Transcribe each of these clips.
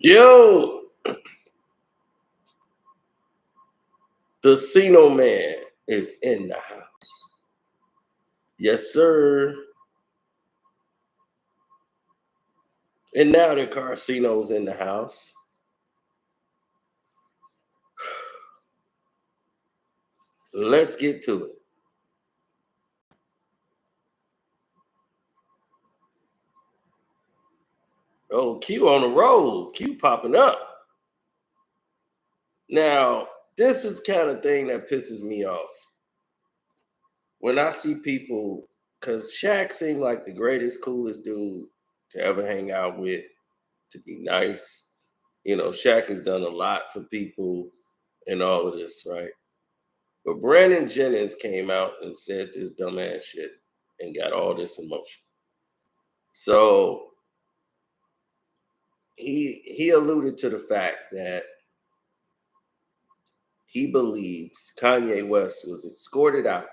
Yo, the Casino Man is in the house. Yes, sir. And now the Casino's in the house. Let's get to it. Oh, Q on the road. Q popping up. Now, this is kind of thing that pisses me off. When I see people, because Shaq seemed like the greatest, coolest dude to ever hang out with, to be nice. You know, Shaq has done a lot for people and all of this, right? But Brandon Jennings came out and said this dumbass shit and got all this emotion. So he alluded to the fact that he believes Kanye West was escorted out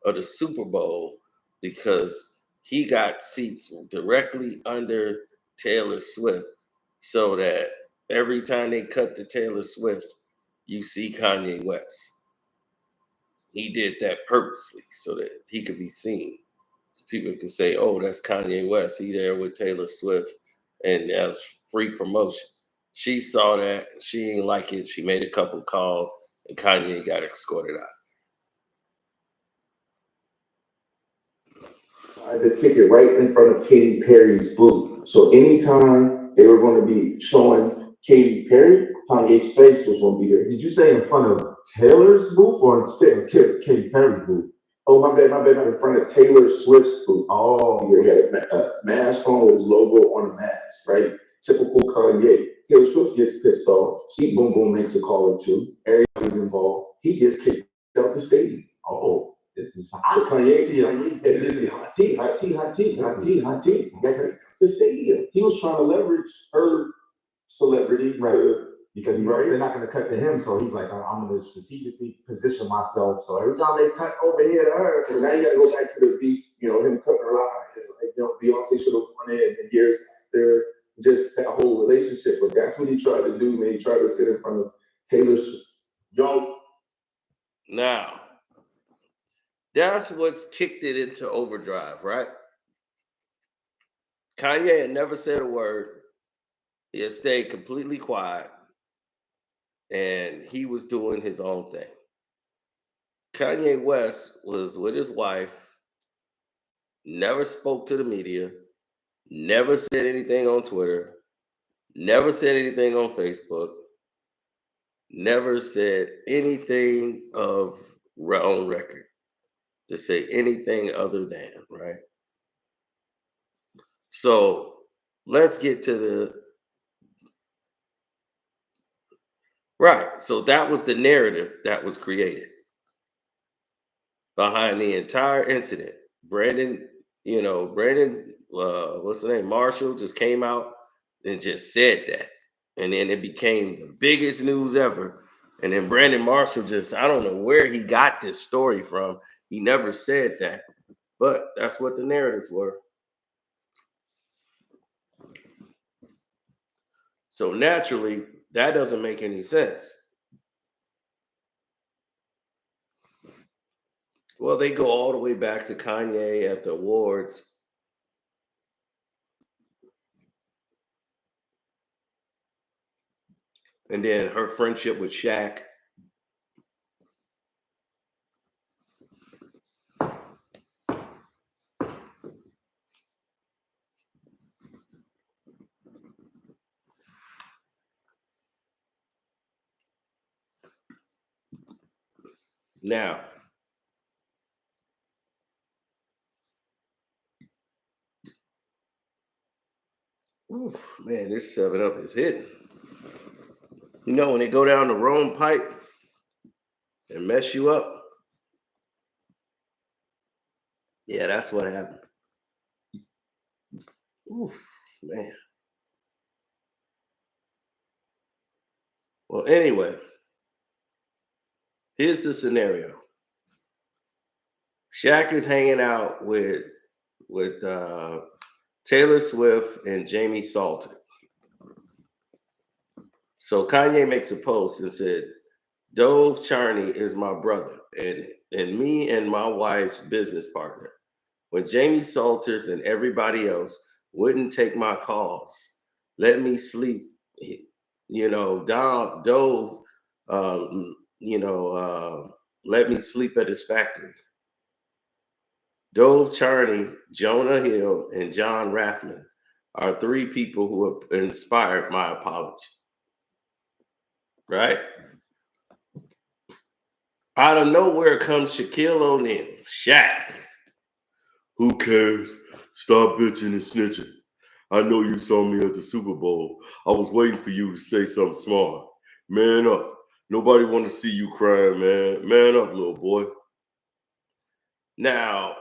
of the Super Bowl because he got seats directly under Taylor Swift, so that every time they cut to Taylor Swift, you see Kanye West. He did that purposely so that he could be seen. So people can say, oh, that's Kanye West. He there with Taylor Swift. And that's free promotion. She saw that. She didn't like it. She made a couple calls and Kanye got escorted out. As a ticket right in front of Katy Perry's booth. So anytime they were going to be showing Katy Perry, Kanye's face was going to be there. Did you say in front of Taylor's booth or Katy Perry's booth? Oh, my bad. In front of Taylor Swift's booth. Oh, he had a mask on with his logo on a mask, right? Typical Kanye. Taylor Swift gets pissed off. She boom boom makes a call or two. Everybody's involved. He gets kicked out the stadium. Oh, this is hot. Kanye, hot tea. The stadium. He was trying to leverage her celebrity, right? Because they're not going to cut to him, so he's like, I'm going to strategically position myself. So every time they cut over here to her, because now you got to go back to the beef. Him cutting her off. It's like, Beyonce should have won it, and years after, just that whole relationship. But that's what he tried to do, man. He tried to sit in front of Taylor's young. Now, that's what's kicked it into overdrive, right? Kanye had never said a word. He had stayed completely quiet. And he was doing his own thing. Kanye West was with his wife, never spoke to the media, never said anything on Twitter, never said anything on Facebook, never said anything of on record to say anything other than, right? So let's get to the right. So that was the narrative that was created behind the entire incident. Brandon, what's the name? Marshall just came out and just said that. And then it became the biggest news ever. And then Brandon Marshall I don't know where he got this story from. He never said that. But that's what the narratives were. So naturally, that doesn't make any sense. Well, they go all the way back to Kanye at the awards. And then her friendship with Shaq. Now, ooh, man, this 7-Up is hitting. You know, when they go down the wrong pipe and mess you up, yeah, that's what happened. Ooh, man. Well, anyway, here's the scenario. Shaq is hanging out with Taylor Swift and Jamie Salter. So Kanye makes a post and said, Dove Charney is my brother and me and my wife's business partner. When Jamie Salters and everybody else wouldn't take my calls, let me sleep, Dove, let me sleep at his factory. Dove Charney, Jonah Hill, and John Raffman are three people who have inspired my apology. Right? Out of nowhere comes Shaquille O'Neal, Shaq. Who cares? Stop bitching and snitching. I know you saw me at the Super Bowl. I was waiting for you to say something smart. Man up. Nobody want to see you crying, man. Man up, little boy. Now,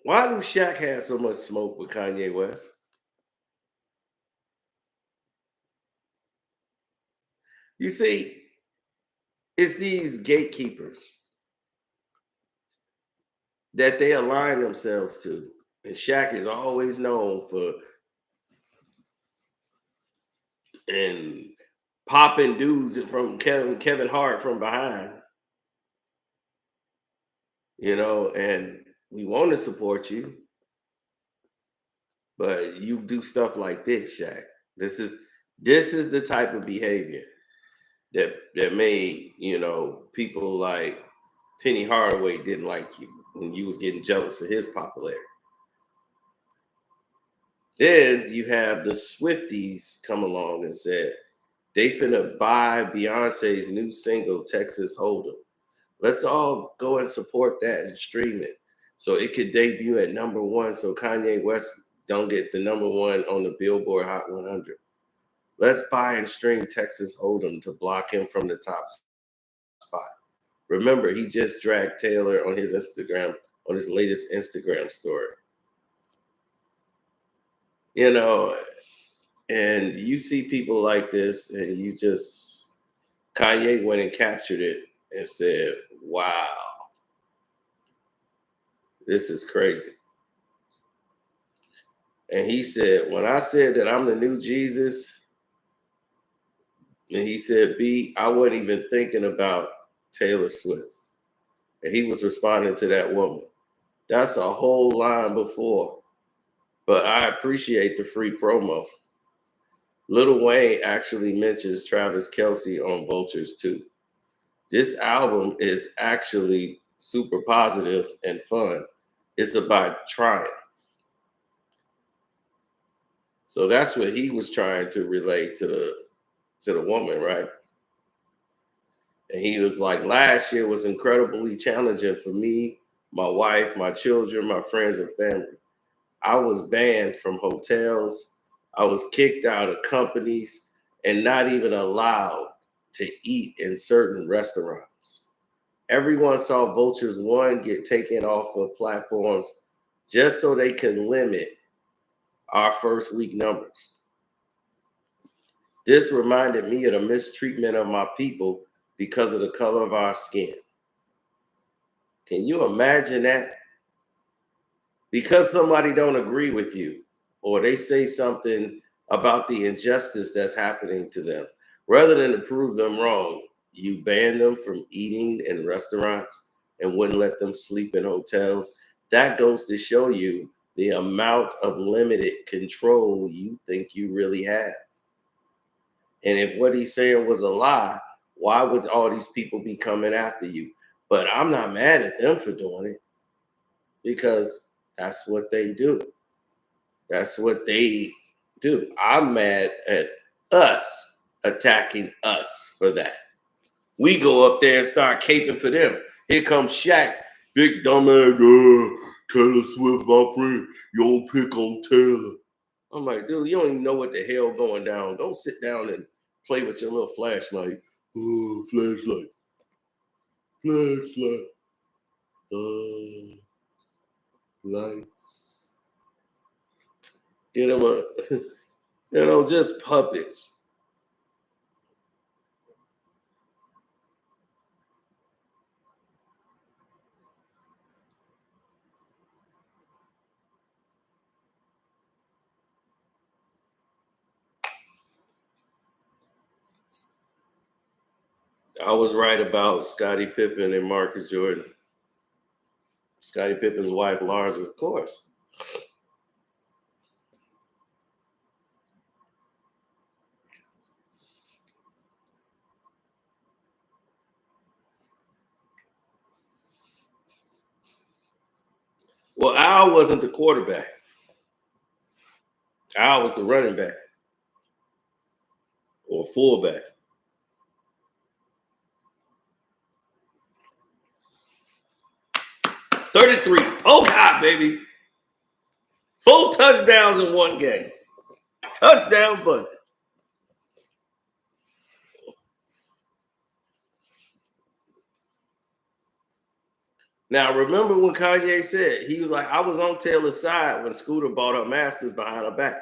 why do Shaq have so much smoke with Kanye West? You see, it's these gatekeepers that they align themselves to. And Shaq is always known for and popping dudes from Kevin Hart from behind, and we want to support you, but you do stuff like this, Shaq. This is the type of behavior that made, people like Penny Hardaway didn't like you when you was getting jealous of his popularity. Then you have the Swifties come along and said they finna buy Beyonce's new single, Texas Hold'em. Let's all go and support that and stream it so it could debut at #1 so Kanye West don't get the #1 on the Billboard Hot 100. Let's buy and stream Texas Hold'em to block him from the top spot. Remember, he just dragged Taylor on his Instagram, on his latest Instagram story. And you see people like this and Kanye went and captured it and said, wow, this is crazy. And he said, when I said that I'm the new Jesus, and he said, B, I wasn't even thinking about Taylor Swift. And he was responding to that woman. That's a whole line before. But I appreciate the free promo. Lil Wayne actually mentions Travis Kelce on Vultures too. This album is actually super positive and fun. It's about trying. So that's what he was trying to relate to the woman, right? And he was like, last year was incredibly challenging for me, my wife, my children, my friends, and family. I was banned from hotels. I was kicked out of companies and not even allowed to eat in certain restaurants. Everyone saw Vultures 1 get taken off of platforms just so they can limit our first week numbers. This reminded me of the mistreatment of my people because of the color of our skin. Can you imagine that? Because somebody don't agree with you or they say something about the injustice that's happening to them, rather than to prove them wrong, you ban them from eating in restaurants and wouldn't let them sleep in hotels. That goes to show you the amount of limited control you think you really have. And if what he's saying was a lie, why would all these people be coming after you? But I'm not mad at them for doing it because that's what they do. That's what they do. I'm mad at us attacking us for that. We go up there and start caping for them. Here comes Shaq, big dumbass, Taylor Swift, my friend. You don't pick on Taylor. I'm like, dude, you don't even know what the hell going down. Go sit down and play with your little flashlight. Oh, flashlight. Flashlight. Lights. Get them just puppets. I was right about Scottie Pippen and Marcus Jordan. Scottie Pippen's wife, Lars, of course. Well, Al wasn't the quarterback. Al was the running back or fullback. 33. Oh, God, baby. 4 touchdowns in one game. Touchdown bunny. Now, remember when Kanye said, he was like, I was on Taylor's side when Scooter bought up Masters behind her back.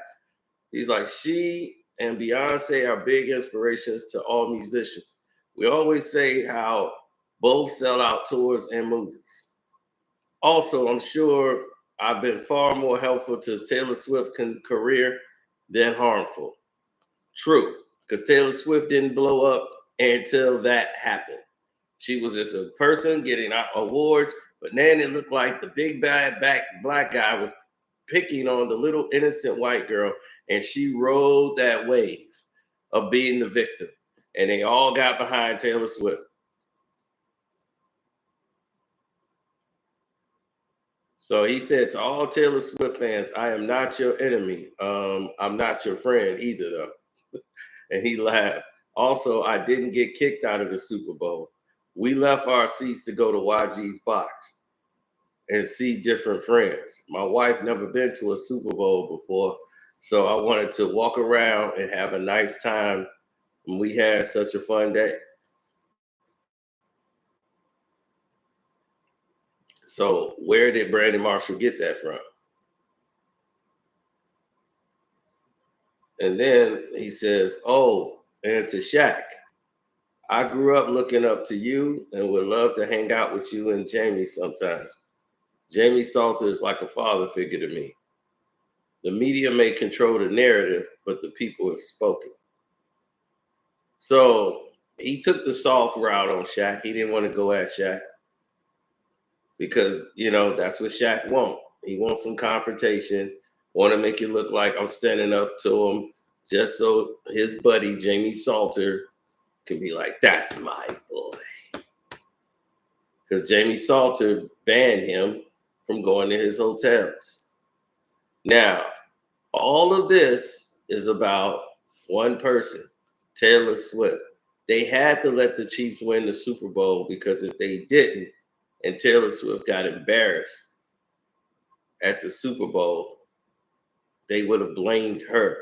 He's like, she and Beyonce are big inspirations to all musicians. We always say how both sell out tours and movies. Also, I'm sure I've been far more helpful to Taylor Swift's career than harmful. True, because Taylor Swift didn't blow up until that happened. She was just a person getting awards, but then it looked like the big bad black guy was picking on the little innocent white girl, and she rode that wave of being the victim. And they all got behind Taylor Swift. So he said to all Taylor Swift fans, I am not your enemy. I'm not your friend either, though. And he laughed. Also, I didn't get kicked out of the Super Bowl. We left our seats to go to YG's box and see different friends. My wife never been to a Super Bowl before, so I wanted to walk around and have a nice time. And we had such a fun day. So where did Brandon Marshall get that from? And then he says, oh, and to Shaq, I grew up looking up to you and would love to hang out with you and Jamie sometimes. Jamie Salter is like a father figure to me. The media may control the narrative, but the people have spoken. So he took the soft route on Shaq. He didn't want to go at Shaq because, that's what Shaq wants. He wants some confrontation, want to make it look like I'm standing up to him just so his buddy, Jamie Salter, can be like, that's my boy. Because Jamie Salter banned him from going to his hotels. Now, all of this is about one person, Taylor Swift. They had to let the Chiefs win the Super Bowl because if they didn't, and Taylor Swift got embarrassed at the Super Bowl, they would have blamed her.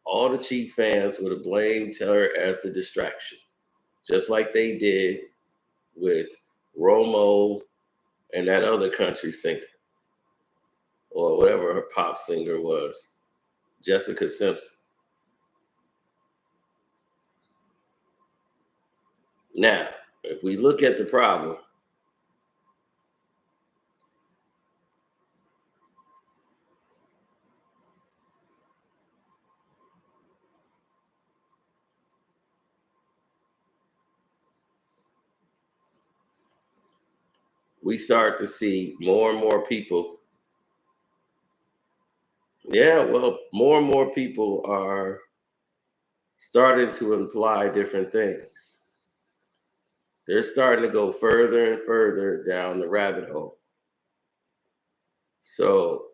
All the Chief fans would have blamed her as the distraction, just like they did with Romo and that other country singer, or whatever her pop singer was, Jessica Simpson. Now, if we look at the problem, we start to see more and more people. Yeah, well, more and more people are starting to imply different things. They're starting to go further and further down the rabbit hole. So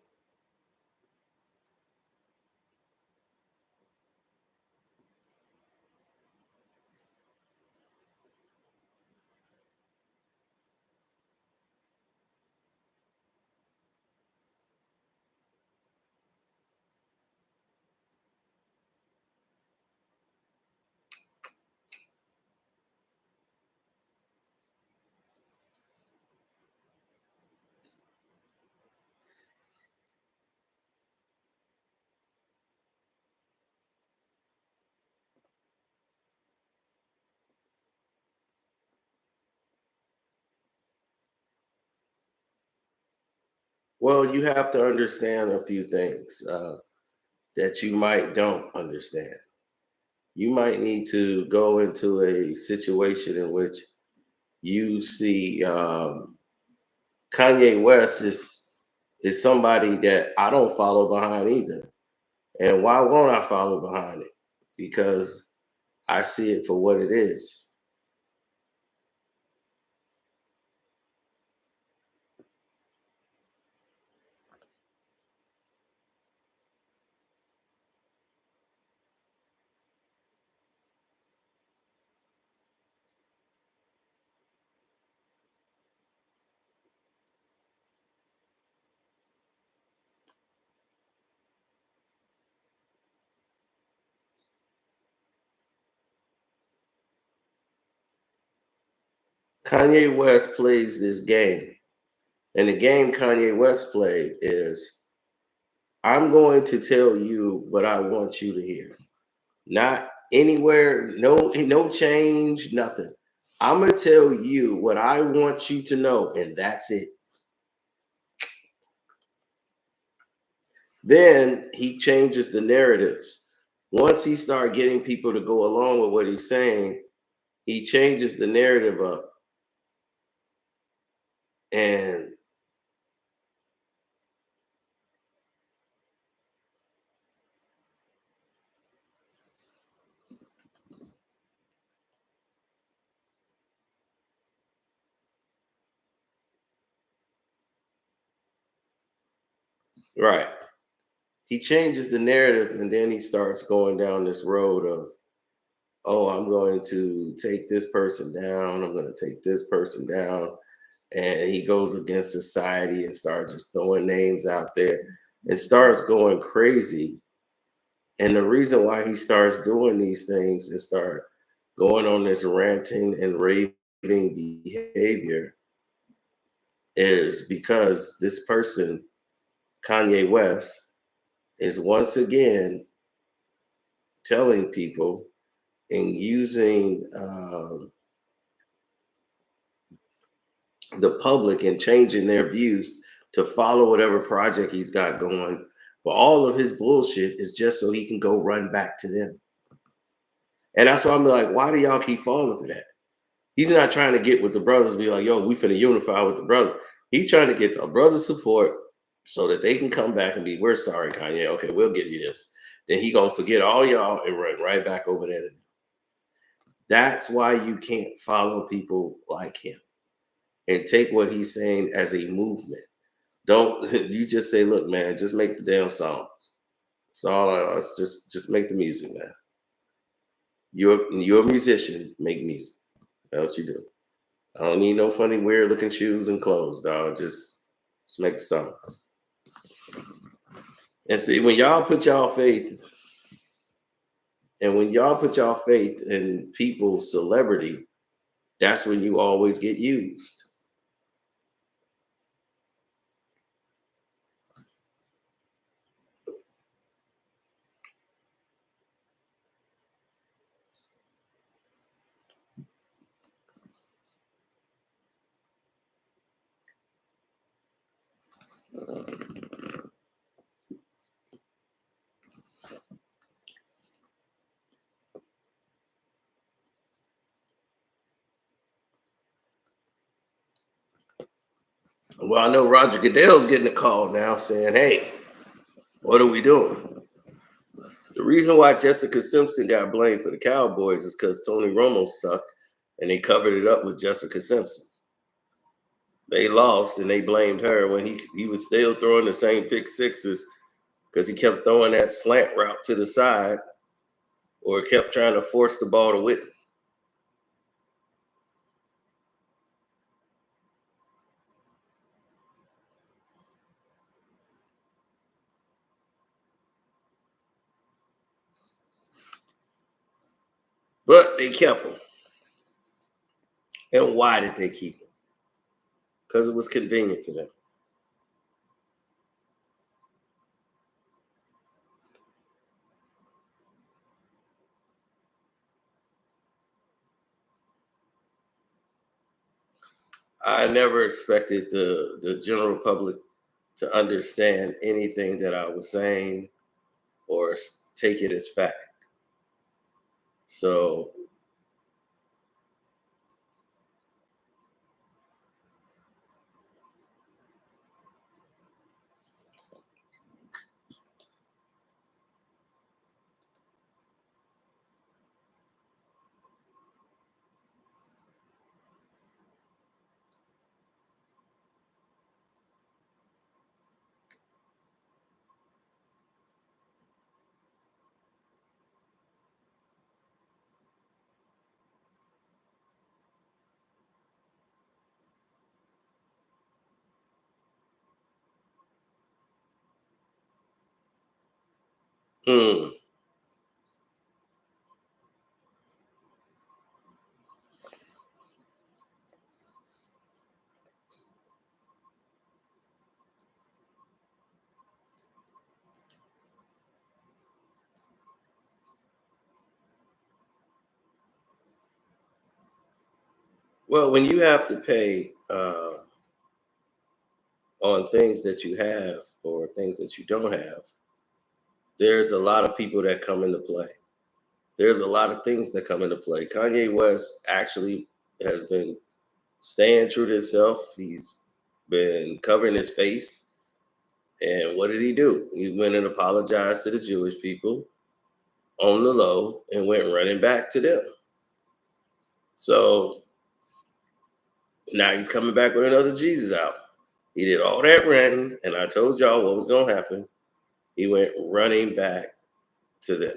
well, you have to understand a few things that you might don't understand. you might need to go into a situation in which you see Kanye West is somebody that I don't follow behind either. And why won't I follow behind it? Because I see it for what it is. Kanye West plays this game. And the game Kanye West played is I'm going to tell you what I want you to hear. Not anywhere, no change, nothing. I'm gonna tell you what I want you to know, and that's it. Then he changes the narratives. Once he started getting people to go along with what he's saying, he changes the narrative up. And right, he changes the narrative, and then he starts going down this road of, oh, I'm going to take this person down, I'm going to take this person down. And he goes against society and starts just throwing names out there and starts going crazy. And the reason why he starts doing these things and start going on this ranting and raving behavior is because this person, Kanye West, is once again telling people and using the public and changing their views to follow whatever project he's got going. But all of his bullshit is just so he can go run back to them. And that's why I'm like, why do y'all keep falling for that? He's not trying to get with the brothers, be like, yo, we finna unify with the brothers. He's trying to get the brothers' support so that they can come back and be, we're sorry, Kanye. Okay, we'll give you this. Then he gonna forget all y'all and run right back over there. That's why you can't follow people like him and take what he's saying as a movement. Don't you just say, look, man, just make the damn songs. It's all it's just make the music, man. You're a musician, make music. That's what you do. I don't need no funny, weird looking shoes and clothes, dog. Just make the songs. And see, when y'all put y'all faith, and when y'all put y'all faith in people's celebrity, that's when you always get used. Well, I know Roger Goodell's getting a call now saying, hey, what are we doing? The reason why Jessica Simpson got blamed for the Cowboys is because Tony Romo sucked and they covered it up with Jessica Simpson. They lost and they blamed her when he was still throwing the same pick sixes because he kept throwing that slant route to the side or kept trying to force the ball to Whitney. But they kept him. And why did they keep him? Because it was convenient for them. I never expected the general public to understand anything that I was saying or take it as fact. So hmm. Well, when you have to pay on things that you have or things that you don't have, there's a lot of people that come into play. There's a lot of things that come into play. Kanye West actually has been staying true to himself. He's been covering his face. And what did he do? He went and apologized to the Jewish people on the low and went running back to them. So now he's coming back with another Jesus out. He did all that ranting, and I told y'all what was going to happen. He went running back to them.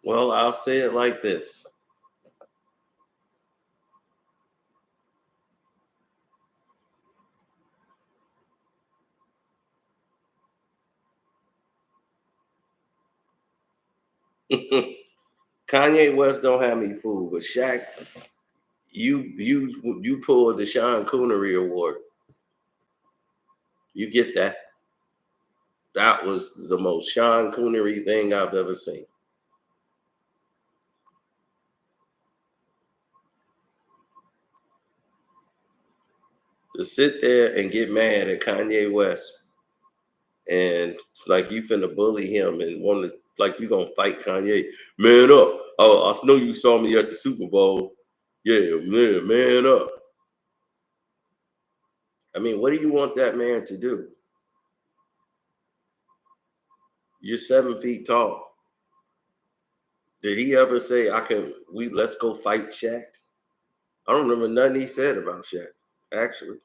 Well, I'll say it like this. Kanye West don't have me fooled, but Shaq, you pulled the Sean Connery Award. You get that. That was the most Sean Connery thing I've ever seen. To sit there and get mad at Kanye West and like you finna bully him and want to like you gonna fight Kanye. Man up. Oh, I know you saw me at the Super Bowl. Yeah, man up. I mean, what do you want that man to do? You're 7 feet tall. Did he ever say let's go fight Shaq? I don't remember nothing he said about Shaq, actually.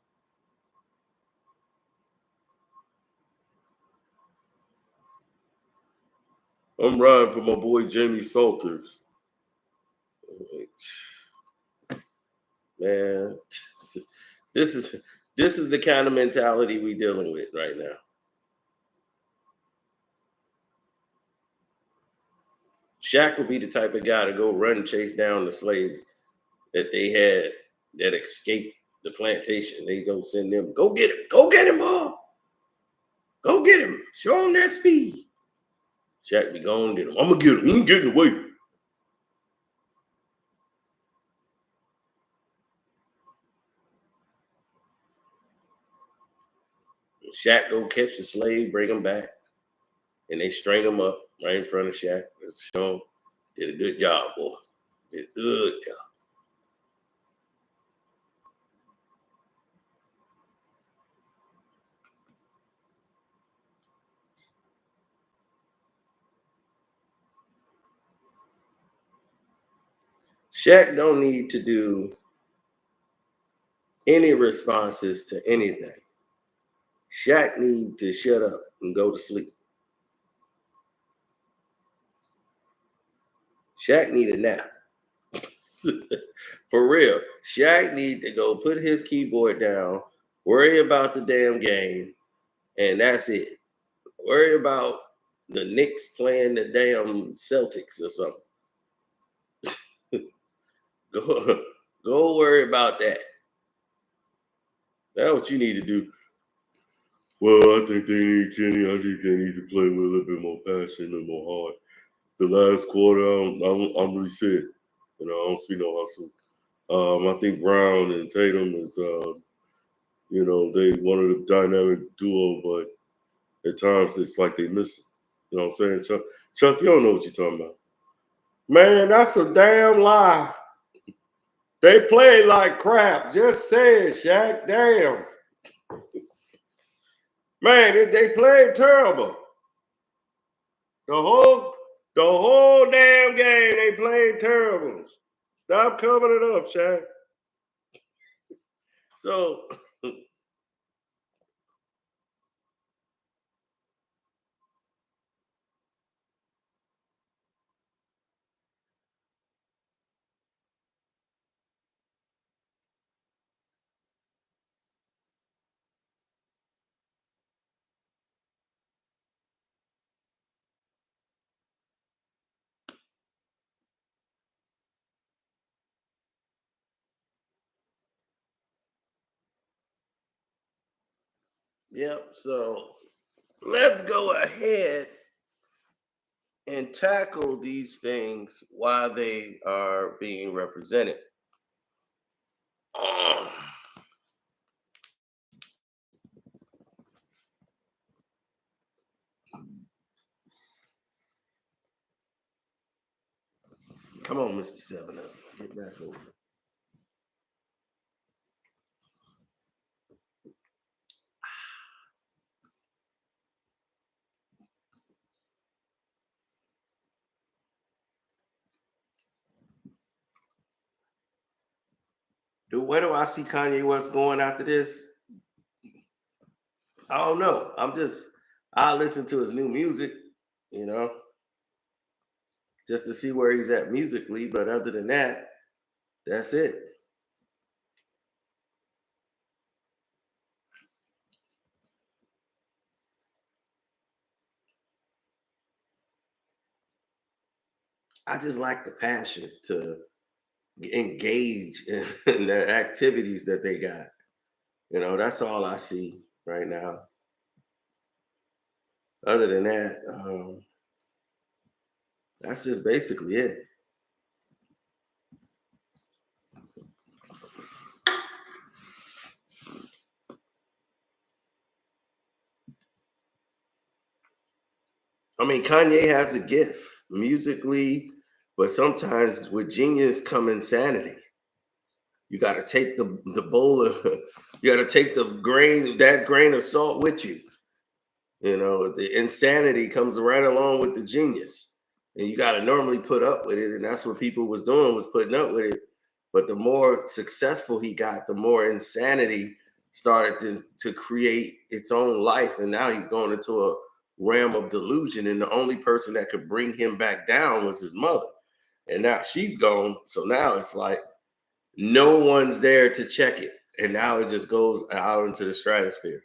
I'm riding for my boy Jamie Salters. Man, this is this is the kind of mentality we dealing with right now. Shaq would be the type of guy to go run and chase down the slaves that they had that escaped the plantation. They gonna send them, go get him, Bob. Go get him. Show him that speed. Shaq be going get him. I'm gonna get him. He ain't getting away. Shaq go catch the slave, bring him back, and they string him up right in front of Shaq. Just show him, did a good job, boy. Did a good job. Shaq don't need to do any responses to anything. Shaq need to shut up and go to sleep. Shaq need a nap. For real. Shaq need to go put his keyboard down, worry about the damn game, and that's it. Worry about the Knicks playing the damn Celtics or something. Go, go worry about that. That's what you need to do. Well, I think they need Kenny. I think they need to play with a little bit more passion and more heart. The last quarter, I'm really sick. I don't see no hustle. I think Brown and Tatum is, they one of the dynamic duo, but at times it's like they miss it. You know what I'm saying, Chuck? Chuck, you don't know what you're talking about. Man, that's a damn lie. They played like crap. Just say it, Shaq. Damn. Man, they played terrible. The whole damn game, they played terrible. Stop covering it up, Shaq. So yep, so let's go ahead and tackle these things while they are being represented. Oh, come on, Mr. 7 Up. Get back over. Where do I see Kanye West going after this? I don't know. I listen to his new music, you know, just to see where he's at musically. But other than that, that's it. I just like the passion to engage in the activities that they got. That's all I see right now. Other than that, that's just basically it. I mean, Kanye has a gift musically, but sometimes with genius come insanity. You got to take the bowl of, you got to take that grain of salt with you. The insanity comes right along with the genius, and you got to normally put up with it. And that's what people was doing, was putting up with it. But the more successful he got, the more insanity started to create its own life. And now he's going into a realm of delusion. And the only person that could bring him back down was his mother. And now she's gone. So now it's like no one's there to check it. And now it just goes out into the stratosphere.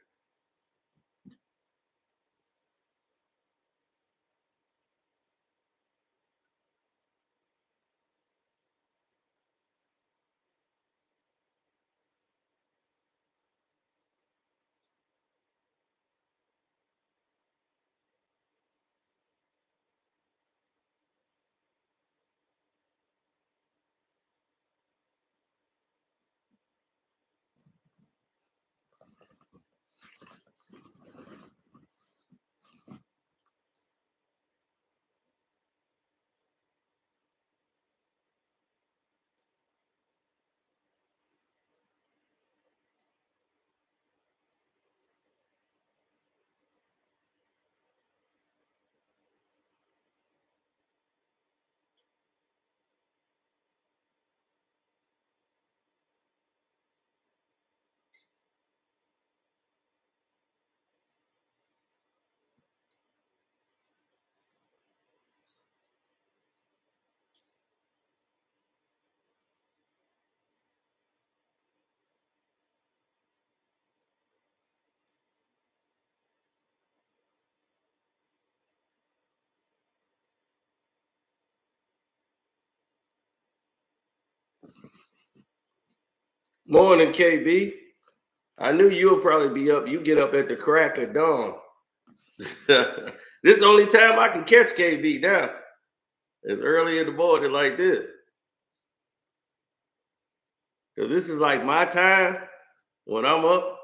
Morning, KB. I knew you'll probably be up. You get up at the crack of dawn. This is the only time I can catch KB now. It's early in the morning like this. Because this is like my time when I'm up.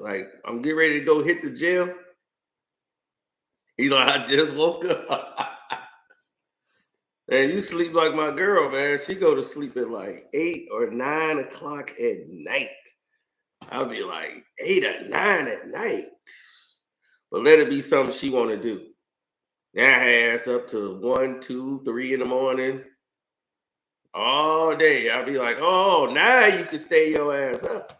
Like, I'm getting ready to go hit the gym. He's like, I just woke up. Man, you sleep like my girl, man. She go to sleep at like 8 or 9 o'clock at night. I'll be like 8 or 9 at night. But let it be something she want to do. Now her ass up to 1, 2, 3 in the morning all day. I'll be like, oh, now you can stay your ass up.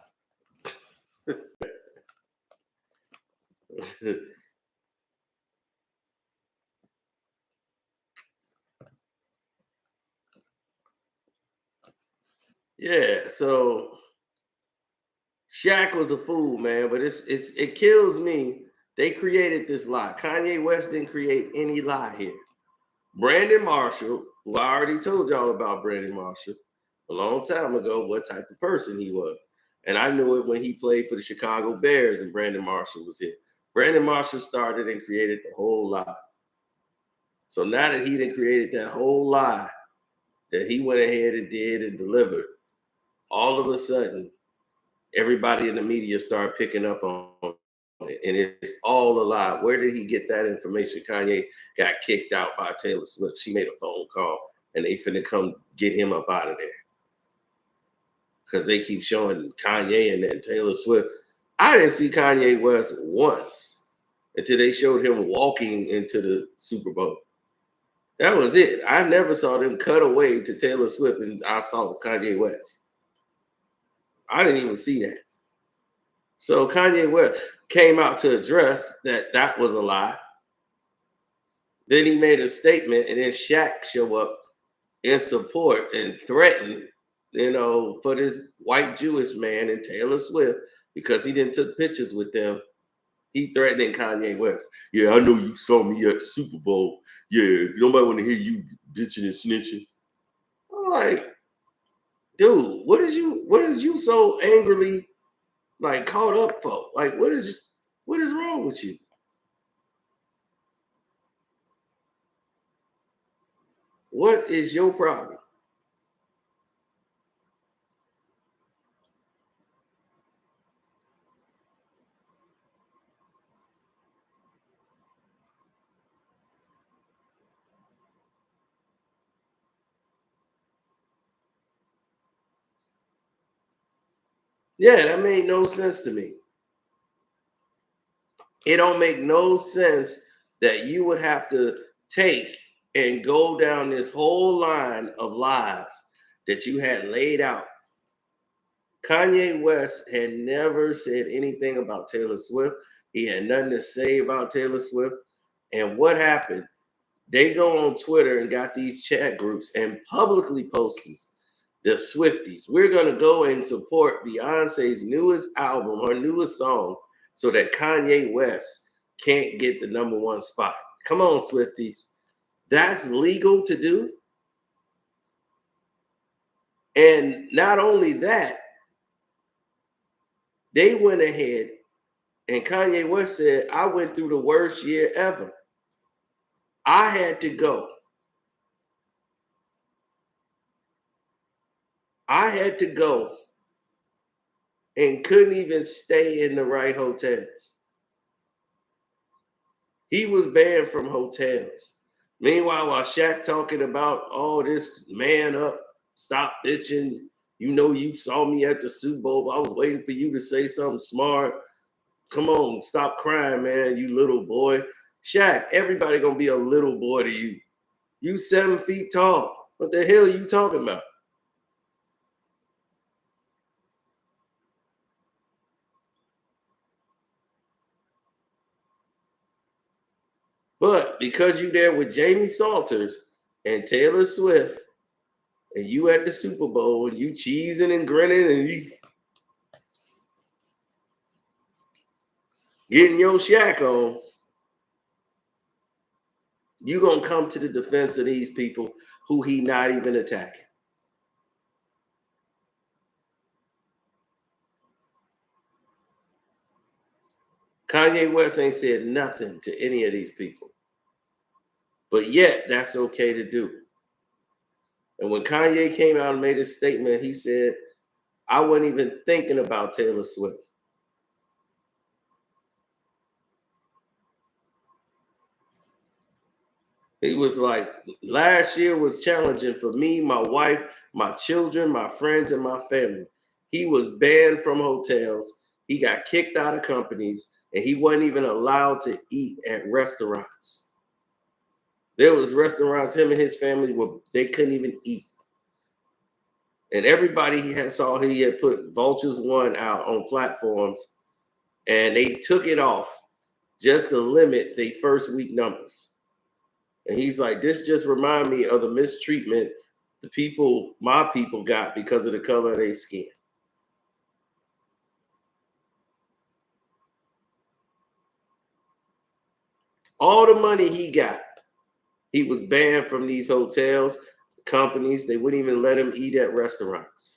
Yeah, so Shaq was a fool, man, but it kills me. They created this lie. Kanye West didn't create any lie here. Brandon Marshall, who I already told y'all about Brandon Marshall a long time ago, what type of person he was. And I knew it when he played for the Chicago Bears and Brandon Marshall was here. Brandon Marshall started and created the whole lie. So now that he done created that whole lie that he went ahead and did and delivered, all of a sudden, everybody in the media started picking up on it. And it's all a lie. Where did he get that information? Kanye got kicked out by Taylor Swift. She made a phone call and they finna come get him up out of there. Because they keep showing Kanye and then Taylor Swift. I didn't see Kanye West once until they showed him walking into the Super Bowl. That was it. I never saw them cut away to Taylor Swift and I saw Kanye West. I didn't even see that. So Kanye West came out to address that was a lie. Then he made a statement and then Shaq show up in support and threaten, for this white Jewish man and Taylor Swift because he didn't took pictures with them. He threatening Kanye West. Yeah, I know you saw me at the Super Bowl. Yeah, nobody want to hear you bitching and snitching. I'm like, dude, what is you so angrily like caught up for? Like, what is wrong with you? What is your problem? Yeah, that made no sense to me. It don't make no sense that you would have to take and go down this whole line of lies that you had laid out. Kanye West had never said anything about Taylor Swift. He had nothing to say about Taylor Swift. And what happened? They go on Twitter and got these chat groups and publicly posts the Swifties. We're going to go and support Beyonce's newest album, her newest song, so that Kanye West can't get the #1 spot. Come on, Swifties. That's legal to do. And not only that, they went ahead and Kanye West said, I went through the worst year ever. I had to go. I had to go and couldn't even stay in the right hotels. He was banned from hotels. Meanwhile, while Shaq talking about all this man up, stop bitching. You know you saw me at the Super Bowl. I was waiting for you to say something smart. Come on, stop crying, man, you little boy. Shaq, everybody gonna be a little boy to you. You 7 feet tall. What the hell are you talking about? But because you there with Jamie Salters and Taylor Swift, and you at the Super Bowl, and you cheesing and grinning, and you getting your Shaq on, you gonna come to the defense of these people who he not even attacking. Kanye West ain't said nothing to any of these people. But yet, that's okay to do. And when Kanye came out and made his statement, he said, I wasn't even thinking about Taylor Swift. He was like, last year was challenging for me, my wife, my children, my friends, and my family. He was banned from hotels. He got kicked out of companies, and he wasn't even allowed to eat at restaurants. There was restaurants him and his family they couldn't even eat. And everybody he had put Vultures One out on platforms, and they took it off just to limit the first week numbers. And he's like, this just remind me of the mistreatment my people got because of the color of their skin. All the money he got, he was banned from these hotels, companies. They wouldn't even let him eat at restaurants.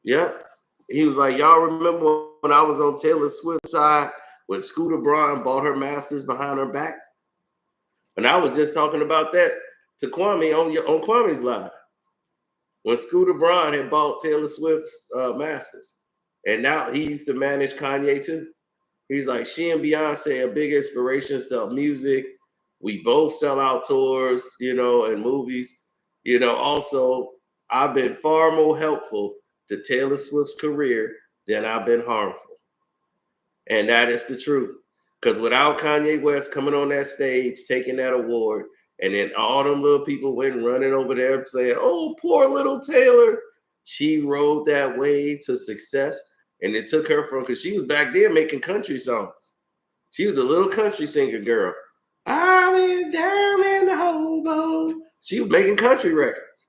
Yep. He was like, y'all remember when I was on Taylor Swift's side when Scooter Braun bought her masters behind her back? And I was just talking about that to Kwame on Kwame's live. When Scooter Braun had bought Taylor Swift's masters. And now he used to manage Kanye too. He's like, she and Beyonce are big inspirations to music. We both sell out tours, and movies. Also, I've been far more helpful to Taylor Swift's career than I've been harmful. And that is the truth. Because without Kanye West coming on that stage, taking that award, and then all them little people went running over there saying, oh, poor little Taylor. She rode that wave to success. And it took her because she was back there making country songs. She was a little country singer girl. I went down in the hobo. She was making country records.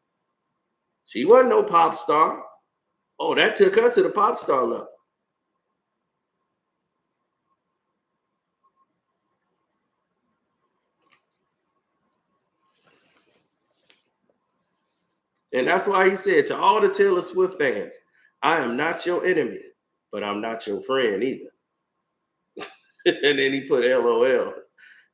She wasn't no pop star. Oh, that took her to the pop star level. And that's why he said to all the Taylor Swift fans, I am not your enemy, but I'm not your friend either. And then he put LOL.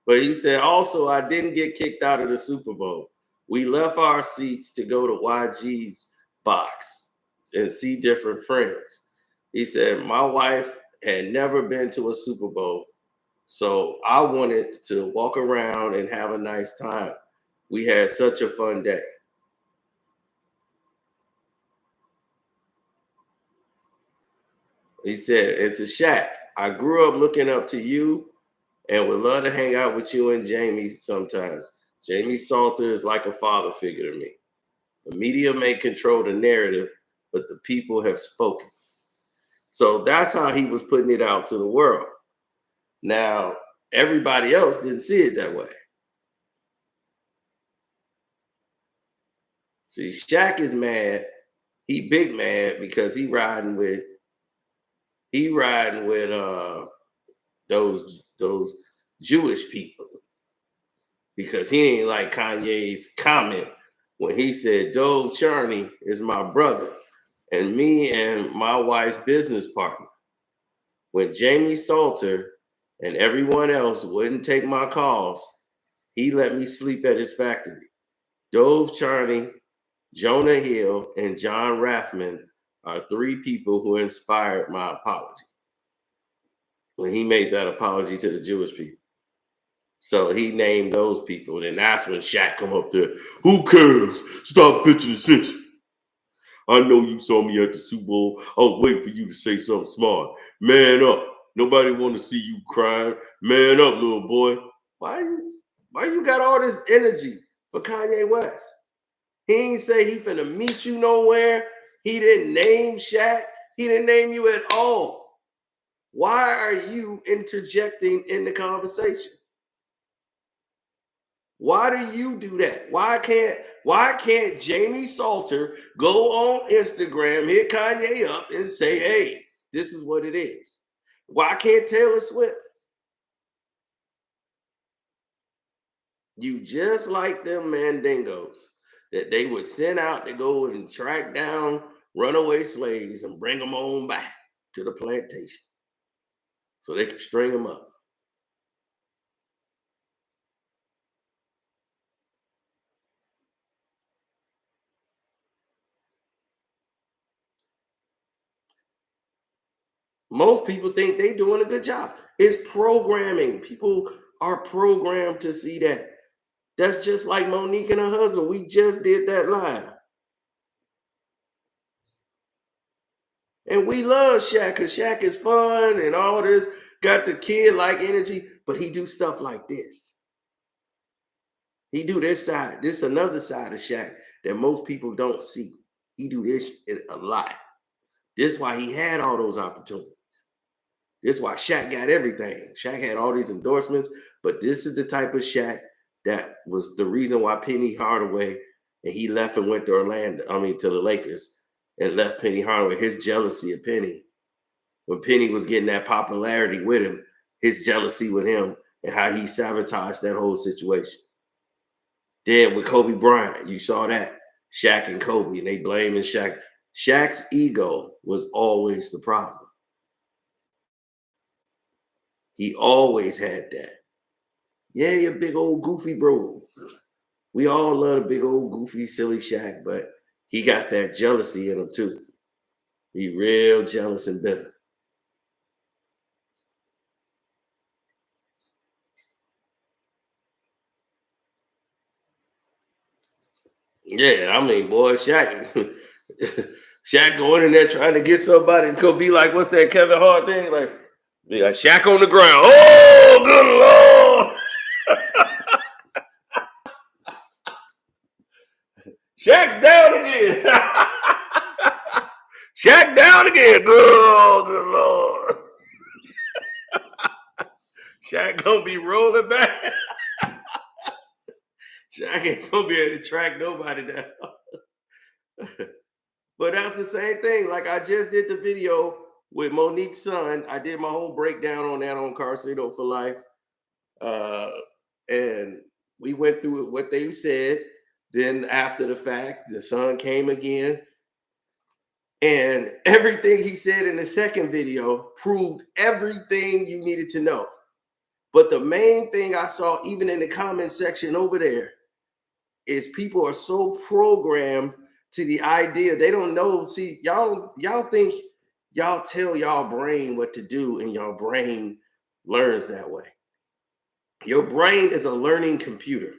But he said, also, I didn't get kicked out of the Super Bowl. We left our seats to go to YG's box and see different friends. He said, my wife had never been to a Super Bowl, so I wanted to walk around and have a nice time. We had such a fun day. He said, and to Shaq, I grew up looking up to you and would love to hang out with you and Jamie sometimes. Jamie Salter is like a father figure to me. The media may control the narrative, but the people have spoken. So that's how he was putting it out to the world. Now, everybody else didn't see it that way. See, Shaq is mad. He big mad because he riding with those Jewish people, because he ain't like Kanye's comment when he said Dove Charney is my brother and me and my wife's business partner. When Jamie Salter and everyone else wouldn't take my calls, he let me sleep at his factory. Dove Charney, Jonah Hill, and John Raffman are three people who inspired my apology when he made that apology to the Jewish people. So he named those people, and that's when Shaq come up there. Who cares? Stop bitching and snitching. I know you saw me at the Super Bowl. I was waiting for you to say something smart. Man up. Nobody want to see you crying. Man up, little boy. Why you got all this energy for Kanye West? He ain't say he finna meet you nowhere. He didn't name Shaq. He didn't name you at all. Why are you interjecting in the conversation? Why do you do that? Why can't Jamie Salter go on Instagram, hit Kanye up, and say, hey, this is what it is? Why can't Taylor Swift? You just like them mandingos that they would send out to go and track down runaway slaves and bring them on back to the plantation so they could string them up. Most people think they're doing a good job. It's programming. People are programmed to see that. That's just like Monique and her husband. We just did that live. And we love Shaq because Shaq is fun and all this, got the kid-like energy, but he do stuff like this. He do this side. This is another side of Shaq that most people don't see. He do this a lot. This is why he had all those opportunities. This is why Shaq got everything. Shaq had all these endorsements, but this is the type of Shaq that was the reason why Penny Hardaway, and he left and went to to the Lakers, and left Penny Hardaway. His jealousy of Penny, when Penny was getting that popularity with him, his jealousy with him, and how he sabotaged that whole situation. Then with Kobe Bryant, you saw that. Shaq and Kobe, and they blaming Shaq. Shaq's ego was always the problem. He always had that. Yeah, you're big old goofy bro. We all love the big old goofy silly Shaq, but he got that jealousy in him too. He real jealous and bitter. Yeah, I mean, boy, Shaq, Shaq going in there trying to get somebody. It's gonna be like, what's that Kevin Hart thing? Like, be like Shaq on the ground. Oh, good Lord. Shaq's down again. Shaq down again. Good Lord. Shaq gonna be rolling back. Shaq ain't gonna be able to track nobody down. But that's the same thing. Like I just did the video with Monique's son. I did my whole breakdown on that on Carcino for Life. And we went through what they said. Then after the fact, the son came again. And everything he said in the second video proved everything you needed to know. But the main thing I saw, even in the comment section over there, is people are so programmed to the idea. They don't know. See, y'all think y'all tell y'all brain what to do, and your brain learns that way. Your brain is a learning computer.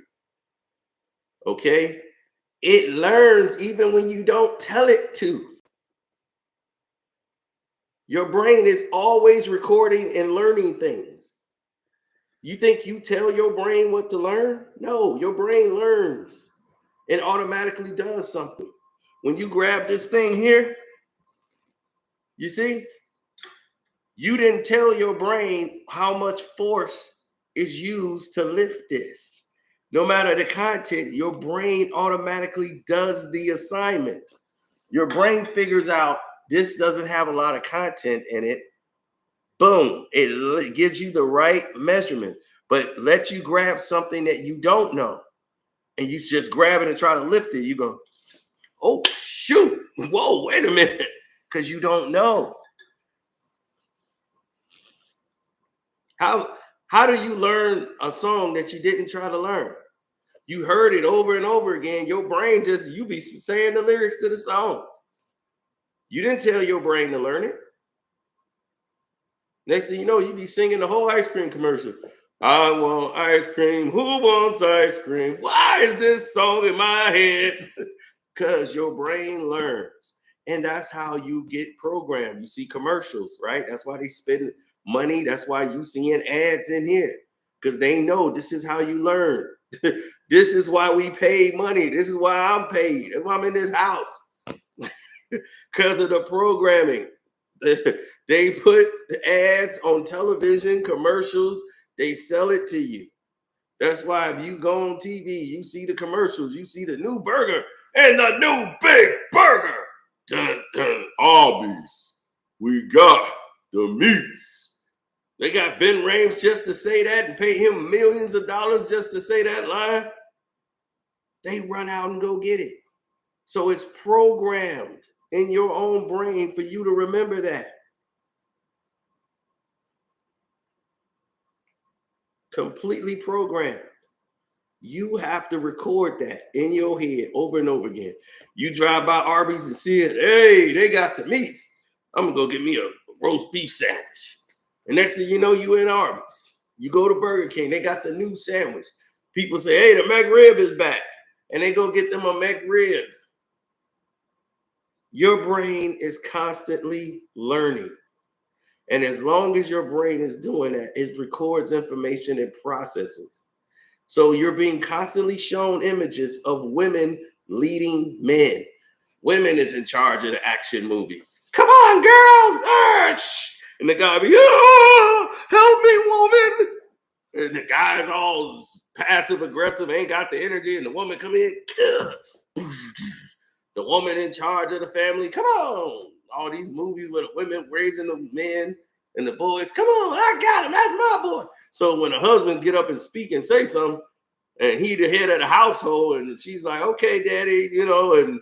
Okay? It learns even when you don't tell it to. Your brain is always recording and learning things. You think you tell your brain what to learn? No, your brain learns and automatically does something. When you grab this thing here, you see, you didn't tell your brain how much force is used to lift this. No matter the content, your brain automatically does the assignment. Your brain figures out this doesn't have a lot of content in it. Boom, it gives you the right measurement, but let you grab something that you don't know, and you just grab it and try to lift it. You go, oh, shoot. Whoa, wait a minute. Because you don't know. How do you learn a song that you didn't try to learn? You heard it over and over again. Your brain you be saying the lyrics to the song. You didn't tell your brain to learn it. Next thing you know, you be singing the whole ice cream commercial. I want ice cream. Who wants ice cream? Why is this song in my head? Because your brain learns. And that's how you get programmed. You see commercials, right? That's why they spend money. That's why you seeing ads in here. Because they know this is how you learn. This is why we pay money. This is why I'm paid. That's why I'm in this house. Because of the programming. They put the ads on television, commercials. They sell it to you. That's why if you go on TV, you see the commercials. You see the new burger and the new big burger. Dun, dun, Arby's. We got the meats. They got Vin Rames just to say that and pay him millions of dollars just to say that line. They run out and go get it. So it's programmed in your own brain for you to remember that. Completely programmed. You have to record that in your head over and over again. You drive by Arby's and see it. Hey, they got the meats. I'm going to go get me a roast beef sandwich. And next thing you know, you in Arby's. You go to Burger King. They got the new sandwich. People say, hey, the McRib is back. And they go get them a McRib. Your brain is constantly learning. And as long as your brain is doing that, it records information and processes. So you're being constantly shown images of women leading men. Women is in charge of the action movie. Come on, girls! And the guy be, oh, help me, woman! And the guy's all passive aggressive, ain't got the energy, and the woman come in. The woman in charge of the family. Come on! All these movies with the women raising the men and the boys. Come on, I got him. That's my boy. So when a husband get up and speak and say something, and he the head of the household, and she's like, okay, daddy, you know, and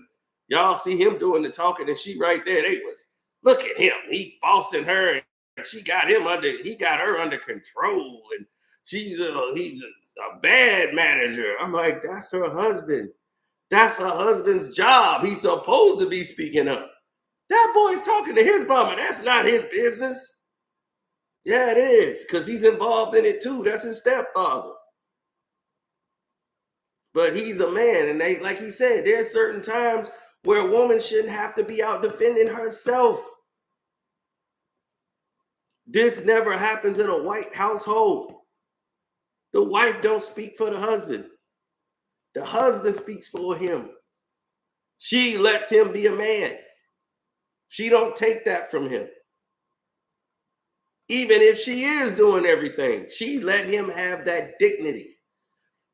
y'all see him doing the talking, and she right there. They was, look at him. He bossing her, and he got her under control, and he's a bad manager. I'm like, that's her husband. That's her husband's job. He's supposed to be speaking up. That boy's talking to his mama. That's not his business. Yeah, it is, because he's involved in it too. That's his stepfather. But he's a man, and they, like he said, there's certain times where a woman shouldn't have to be out defending herself. This never happens in a white household. The wife don't speak for the husband. The husband speaks for him. She lets him be a man. She don't take that from him. Even if she is doing everything, she let him have that dignity.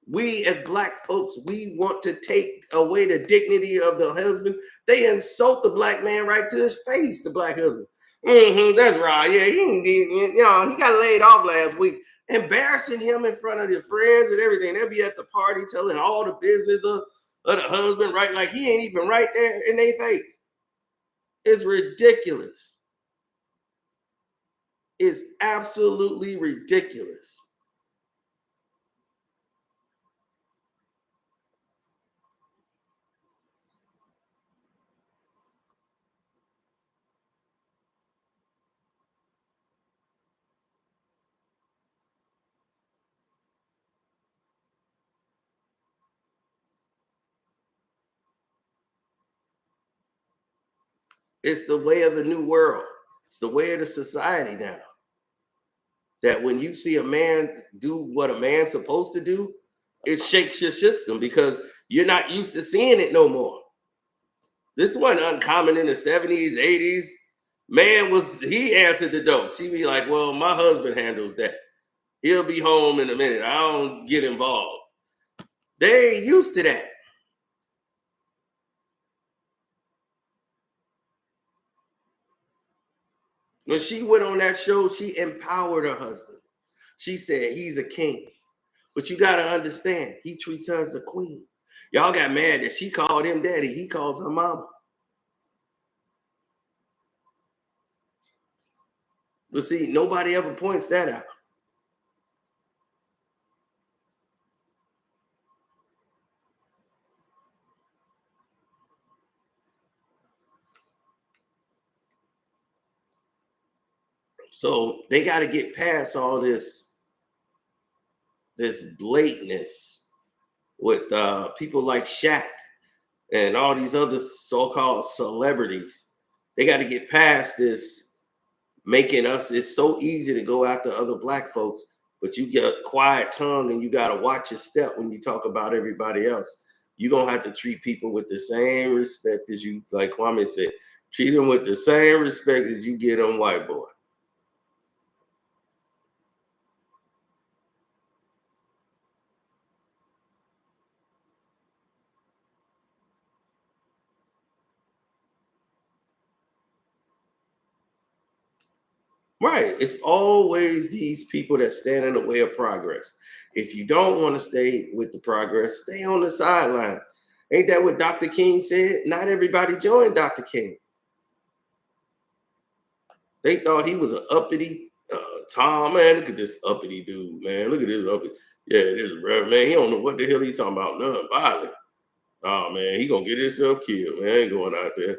We as black folks, we want to take away the dignity of the husband. They insult the black man right to his face, the black husband. That's right. Yeah, he got laid off last week. Embarrassing him in front of their friends and everything. They'll be at the party telling all the business of the husband, right? Like he ain't even right there in their face. It's ridiculous. It's absolutely ridiculous. It's the way of the new world. It's the way of the society now. That when you see a man do what a man's supposed to do, it shakes your system because you're not used to seeing it no more. This wasn't uncommon in the 70s, 80s. He answered the door. She'd be like, well, my husband handles that. He'll be home in a minute. I don't get involved. They ain't used to that. When she went on that show, she empowered her husband. She said, he's a king. But you got to understand, he treats her as a queen. Y'all got mad that she called him daddy. He calls her mama. But see, nobody ever points that out. So they got to get past all this blatantness with people like Shaq and all these other so-called celebrities. They got to get past this making us, it's so easy to go after other black folks, but you get a quiet tongue and you got to watch your step when you talk about everybody else. You're going to have to treat people with the same respect as you, like Kwame said, treat them with the same respect as you get on white boy. Right. It's always these people that stand in the way of progress. If you don't want to stay with the progress, stay on the sideline. Ain't that what Dr. King said? Not everybody joined Dr. King. They thought he was an uppity Tom. Man, look at this uppity dude, man. Look at this uppity. Yeah, this Reverend, man. He don't know what the hell he talking about. Nothing violent. Oh, man, he gonna get himself killed, man. I ain't going out there.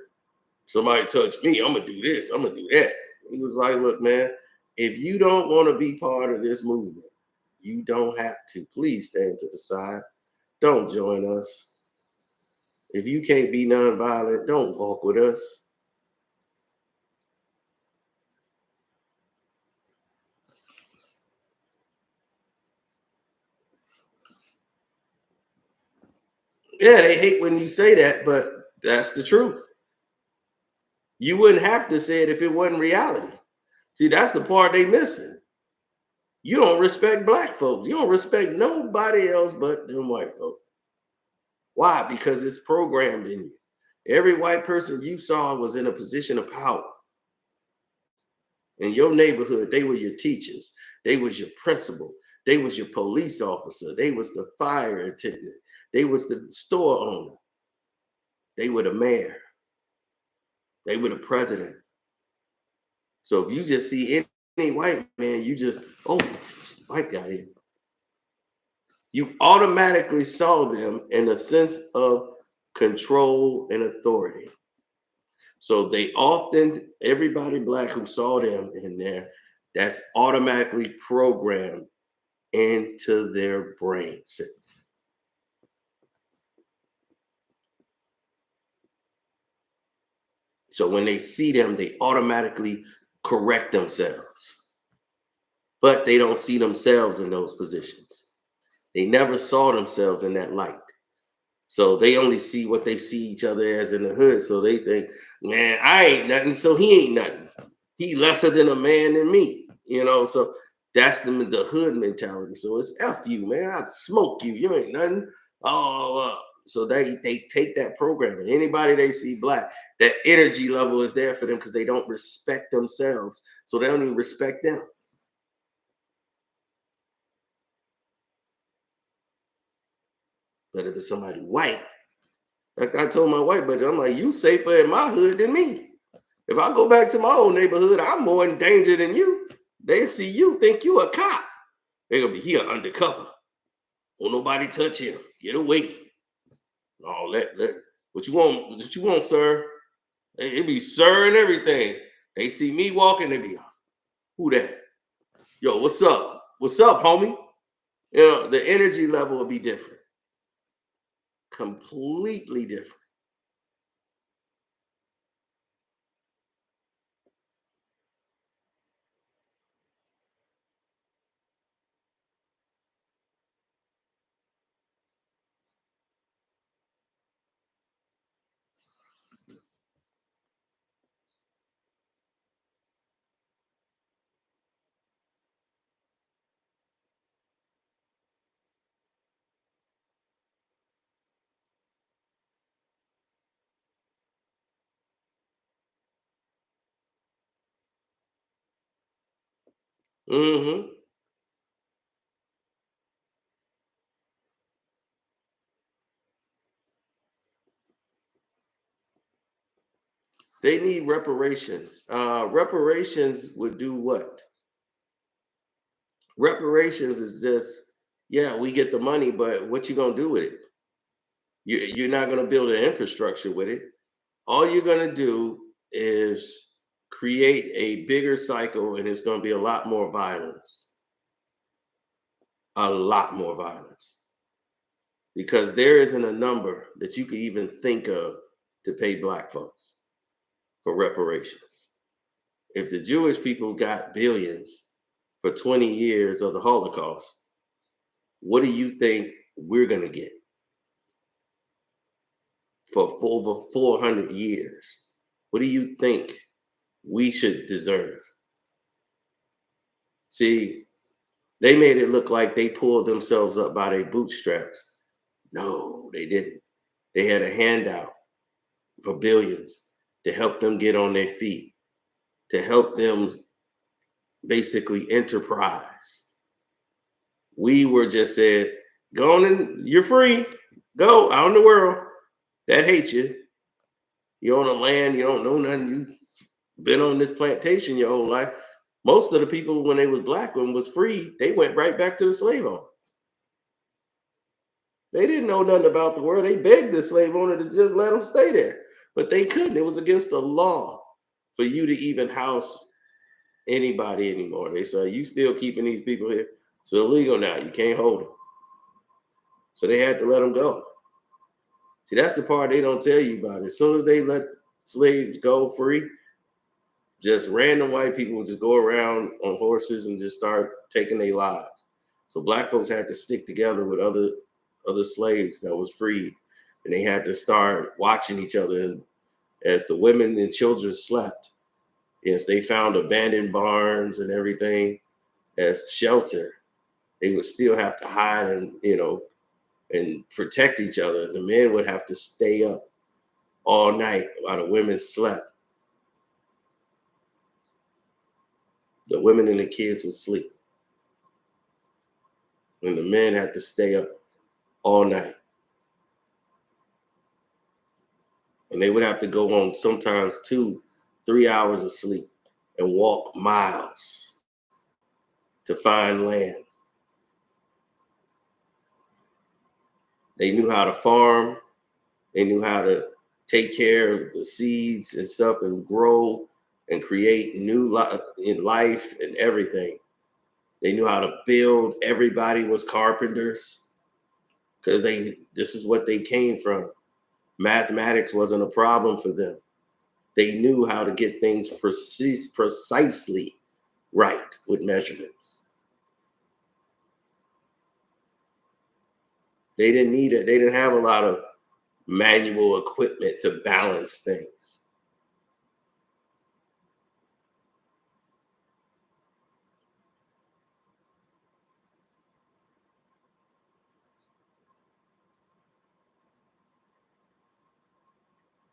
Somebody touch me, I'm gonna do this, I'm gonna do that. He was like, look, man, if you don't want to be part of this movement, you don't have to. Please stand to the side. Don't join us. If you can't be nonviolent, don't walk with us. Yeah, they hate when you say that, but that's the truth. You wouldn't have to say it if it wasn't reality. See, that's the part they missing. You don't respect black folks. You don't respect nobody else but them white folks. Why? Because it's programmed in you. Every white person you saw was in a position of power. In your neighborhood, they were your teachers. They was your principal. They was your police officer. They was the fire attendant. They was the store owner. They were the mayor. They were the president. So if you just see any white man, you just, oh, white guy here. You automatically saw them in a sense of control and authority. So they often, everybody black who saw them in there, that's automatically programmed into their brains. So when they see them, they automatically correct themselves. But they don't see themselves in those positions. They never saw themselves in that light. So they only see what they see each other as in the hood. So they think, man, I ain't nothing, so he ain't nothing. He lesser than a man than me, you know. So that's the hood mentality. So it's F you, man. I'd smoke you. You ain't nothing. Oh, so they take that program. And anybody they see black, that energy level is there for them because they don't respect themselves. So they don't even respect them. But if it's somebody white, like I told my white buddy, I'm like, you safer in my hood than me. If I go back to my own neighborhood, I'm more in danger than you. They see you, think you a cop. They gonna be here undercover. Won't nobody touch him. Get away. Oh, let. What you want? What you want, sir? It be sir and everything. They see me walking, they be, who that? Yo, what's up? What's up, homie? You know, the energy level will be different. Completely different. Mm-hmm. They need reparations. Reparations would do what? Reparations is just, yeah, we get the money, but what you gonna do with it? You're not gonna build an infrastructure with it. All you're gonna do is create a bigger cycle, and it's gonna be a lot more violence. A lot more violence. Because there isn't a number that you could even think of to pay black folks for reparations. If the Jewish people got billions for 20 years of the Holocaust, what do you think we're going to get for over 400 years? What do you think we should deserve? See, they made it look like they pulled themselves up by their bootstraps. No, they didn't. They had a handout for billions to help them get on their feet, to help them basically enterprise. We were just said, go on in, you're free, go out in the world that hates you. You're on a land, you don't know nothing, you've been on this plantation your whole life. Most of the people, when they was black, when was free, they went right back to the slave owner. They didn't know nothing about the world. They begged the slave owner to just let them stay there, but they couldn't. It was against the law for you to even house anybody anymore. They said, you still keeping these people here. It's illegal now. You can't hold them. So they had to let them go. See, that's the part they don't tell you about. As soon as they let slaves go free, just random white people would just go around on horses and just start taking their lives. So black folks had to stick together with other slaves that was freed. And they had to start watching each other. And as the women and children slept, yes, they found abandoned barns and everything as shelter. They would still have to hide and, and protect each other. The men would have to stay up all night while the women slept. The women and the kids would sleep. And the men had to stay up all night. And they would have to go on sometimes 2-3 hours of sleep and walk miles to find land. They knew how to farm. They knew how to take care of the seeds and stuff and grow and create new life in life and everything. They knew how to build. Everybody was carpenters because this is what they came from. Mathematics wasn't a problem for them. They knew how to get things precisely right with measurements. They didn't need it. They didn't have a lot of manual equipment to balance things.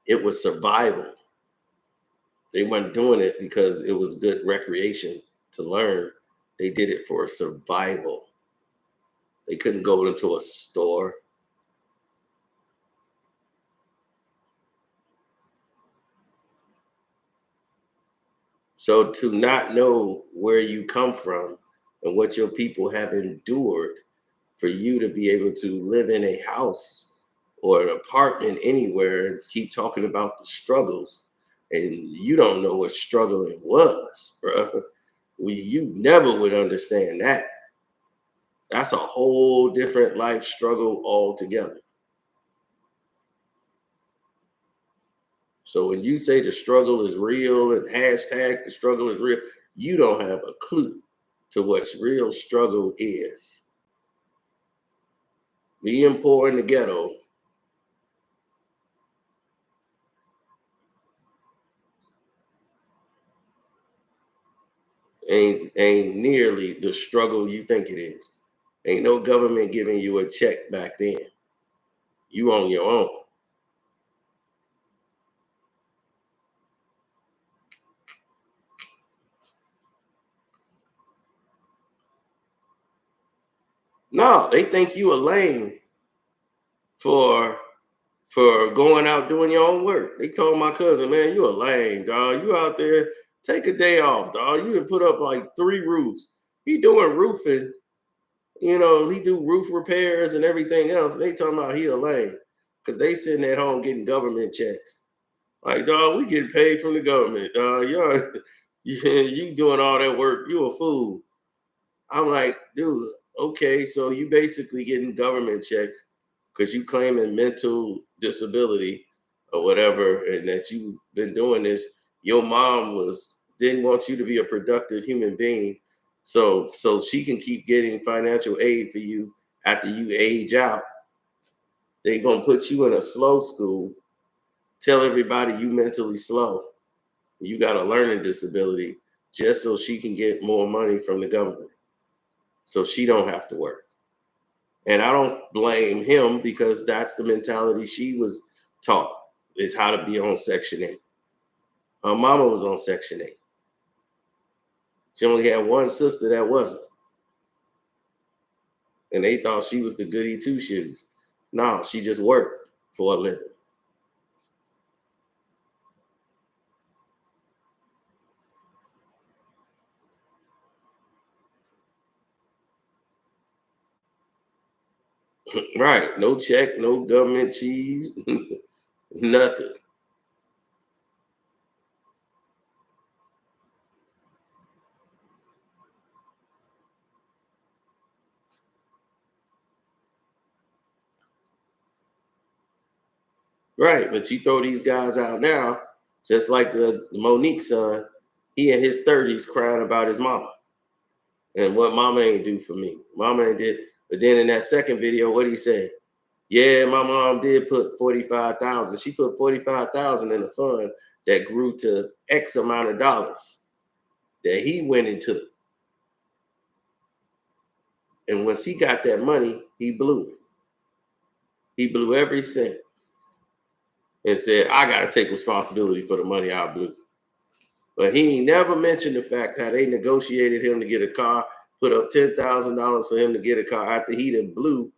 It was survival. They weren't doing it because it was good recreation to learn. They did it for survival. They couldn't go into a store. So to not know where you come from and what your people have endured for you to be able to live in a house or an apartment anywhere and keep talking about the struggles, and you don't know what struggling was, bro. You never would understand that. That's a whole different life struggle altogether. So when you say the struggle is real and hashtag the struggle is real, you don't have a clue to what real struggle is. Being poor in the ghetto ain't nearly the struggle you think it is. Ain't no government giving you a check back then. You on your own. No, they think you a lame for going out doing your own work. They told my cousin, man, you a lame, dog. You out there, take a day off, dog. You done put up like 3 roofs. He doing roofing, he do roof repairs and everything else. They talking about he a lame because they sitting at home getting government checks. Like, dog, we getting paid from the government, dog. You doing all that work. You a fool. I'm like, dude, okay, so you basically getting government checks because you claiming mental disability or whatever, and that you've been doing this. Your mom didn't want you to be a productive human being, so she can keep getting financial aid for you after you age out. They gonna put you in a slow school, tell everybody you mentally slow, you got a learning disability, just so she can get more money from the government, so she don't have to work. And I don't blame him because that's the mentality she was taught, is how to be on Section 8. Her mama was on Section 8. She only had one sister that wasn't. And they thought she was the goody two shoes. No, she just worked for a living. Right. No check, no government cheese, nothing. Right. But you throw these guys out now, just like the Monique son, he in his 30s crying about his mama and what mama ain't do for me. Mama ain't did. But then in that second video, what did he say? Yeah, my mom did put 45,000. She put 45,000 in a fund that grew to X amount of dollars that he went and took. And once he got that money, he blew it. He blew every cent and said, I got to take responsibility for the money I blew. But he ain't never mentioned the fact how they negotiated him to get a car, put up $10,000 for him to get a car after he done blew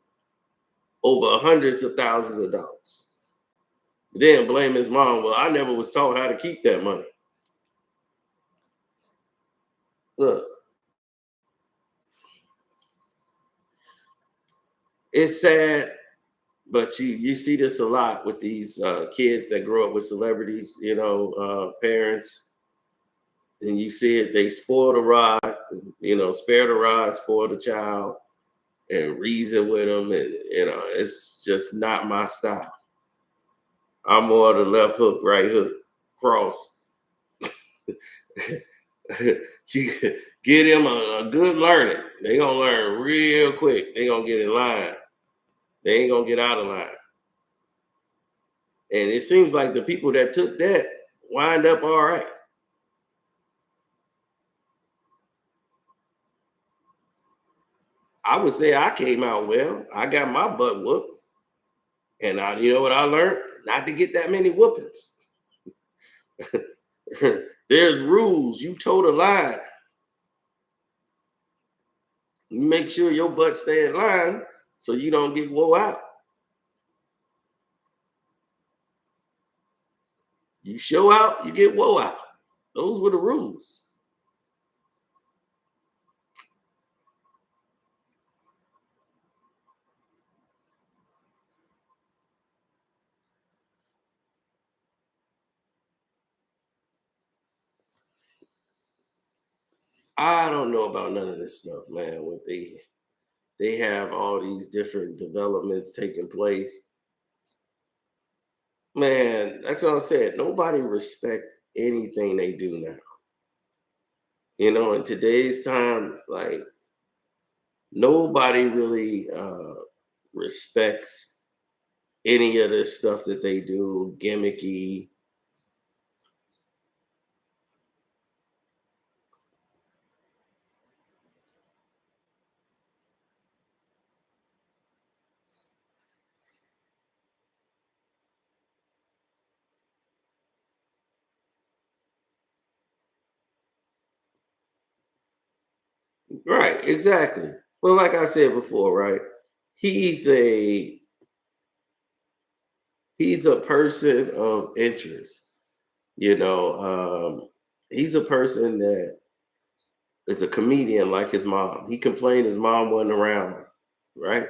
over hundreds of thousands of dollars. Then blame his mom. Well, I never was taught how to keep that money. Look, it's sad, but you see this a lot with these kids that grow up with celebrities, parents, and you see it. They spoil the rod, spare the rod, spoil the child, and reason with them, and it's just not my style. I'm more the left hook, right hook, cross. You get them a good learning. They gonna learn real quick. They gonna get in line. They ain't gonna get out of line. And it seems like the people that took that wind up all right. I would say I came out well. I got my butt whooped. And you know what I learned? Not to get that many whoopings. There's rules. You toe the line. You make sure your butt stay in line so you don't get wore out. You show out, you get wore out. Those were the rules. I don't know about none of this stuff, man. What they have all these different developments taking place. Man, that's what I said. Nobody respect anything they do now. In today's time, like nobody really respects any of this stuff that they do, gimmicky. Right, exactly. Well, like I said before, right? He's a he's a person of interest. He's a person that is a comedian like his mom. He complained his mom wasn't around, right?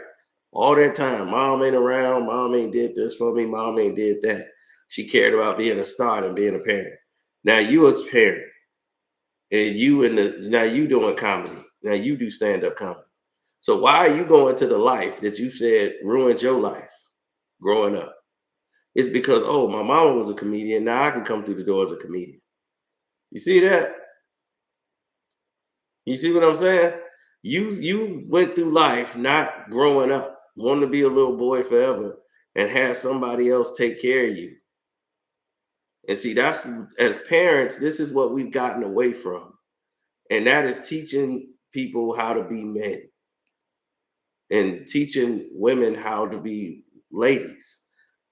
All that time, mom ain't around, mom ain't did this for me, mom ain't did that. She cared about being a star and being a parent. Now you a parent, and now you doing comedy. Now you do stand-up comedy. So why are you going to the life that you said ruined your life growing up? It's because, oh, my mama was a comedian. Now I can come through the door as a comedian. You see that? You see what I'm saying? You went through life not growing up, wanting to be a little boy forever, and have somebody else take care of you. And see, that's as parents, this is what we've gotten away from. And that is teaching people how to be men and teaching women how to be ladies.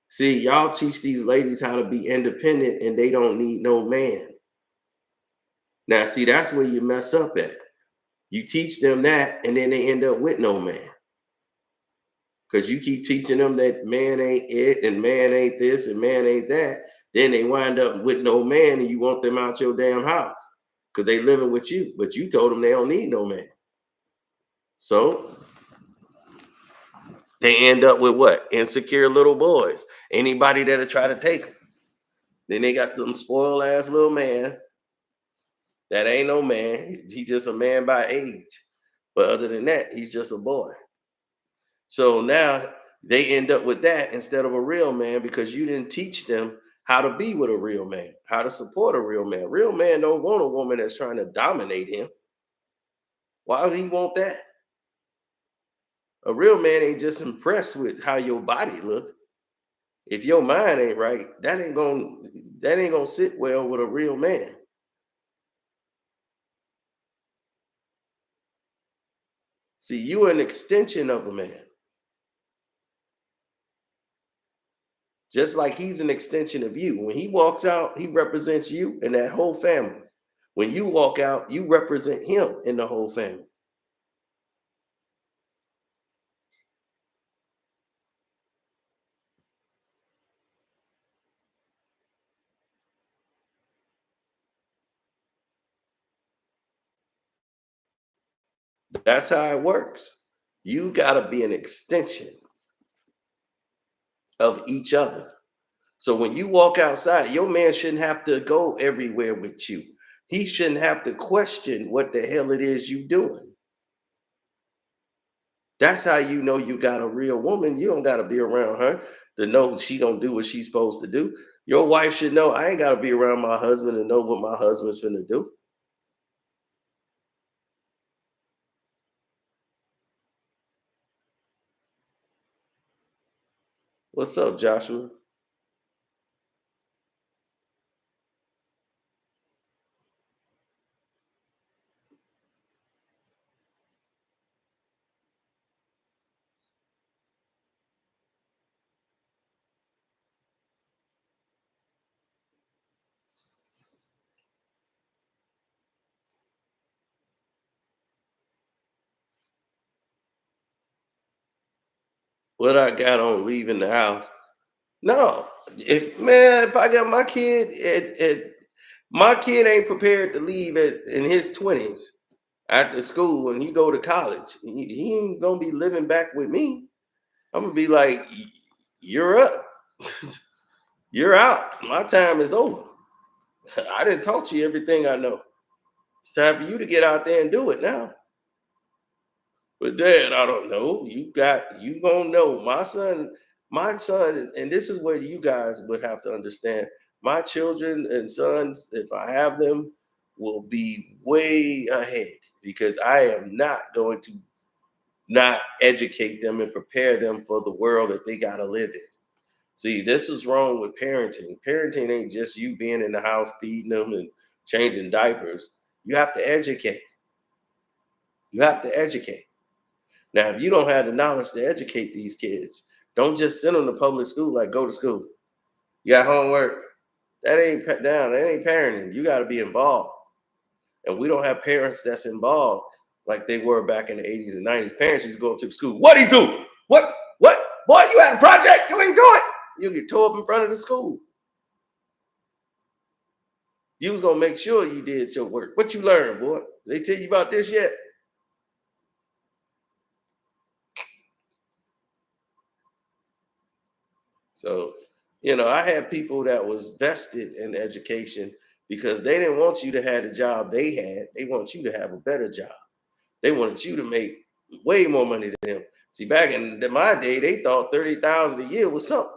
See, y'all teach these ladies how to be independent and they don't need no man. Now, see, that's where you mess up at. You teach them that, and then they end up with no man. Because you keep teaching them that man ain't it, and man ain't this, and man ain't that. Then they wind up with no man, and you want them out your damn house because they living with you. But you told them they don't need no man. So they end up with what? Insecure little boys. Anybody that'll try to take them. Then they got them spoiled ass little man. That ain't no man. He's just a man by age. But other than that, he's just a boy. So now they end up with that instead of a real man because you didn't teach them how to be with a real man, how to support a real man. Real man don't want a woman that's trying to dominate him. Why would he want that? A real man ain't just impressed with how your body look. If your mind ain't right, that ain't gonna sit well with a real man. See, you're an extension of a man. Just like he's an extension of you. When he walks out, he represents you and that whole family. When you walk out, you represent him and the whole family. That's how it works. You got to be an extension of each other. So when you walk outside, your man shouldn't have to go everywhere with you. He shouldn't have to question what the hell it is you doing. That's how you know you got a real woman. You don't got to be around her to know she don't do what she's supposed to do. Your wife should know I ain't got to be around my husband and know what my husband's finna do. What's up, Joshua? What I got on leaving the house? No, if I got my kid, my kid ain't prepared to leave in his 20s after school and he go to college. He ain't gonna be living back with me. I'm gonna be like, you're up, you're out. My time is over. I didn't taught you everything I know. It's time for you to get out there and do it now. But Dad, I don't know. You gonna know. My son, and this is where you guys would have to understand. My children and sons, if I have them, will be way ahead because I am not going to not educate them and prepare them for the world that they gotta live in. See, this is wrong with parenting. Parenting ain't just you being in the house feeding them and changing diapers. You have to educate. You have to educate. Now, if you don't have the knowledge to educate these kids, don't just send them to public school like go to school. You got homework. That ain't down. That ain't parenting. You got to be involved. And we don't have parents that's involved like they were back in the 80s and 90s. Parents used to go to school. What'd he do? What? Boy, you had a project. You ain't do it. You get tore up in front of the school. You was gonna make sure you did your work. What you learned, boy? They tell you about this yet? So, I had people that was vested in education because they didn't want you to have the job they had. They want you to have a better job. They wanted you to make way more money than them. See, back in my day, they thought 30,000 a year was something.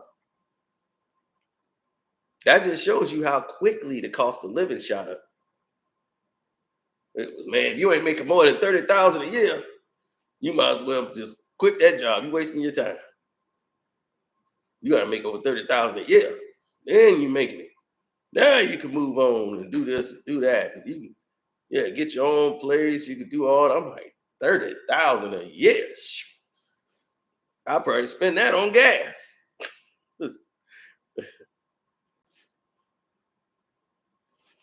That just shows you how quickly the cost of living shot up. It was, man, if you ain't making more than 30,000 a year, you might as well just quit that job. You're wasting your time. You got to make over 30,000 a year. Then you're making it. Now you can move on and do this, and do that. And you can, get your own place. You can do all that. I'm like, 30,000 a year. I'll probably spend that on gas.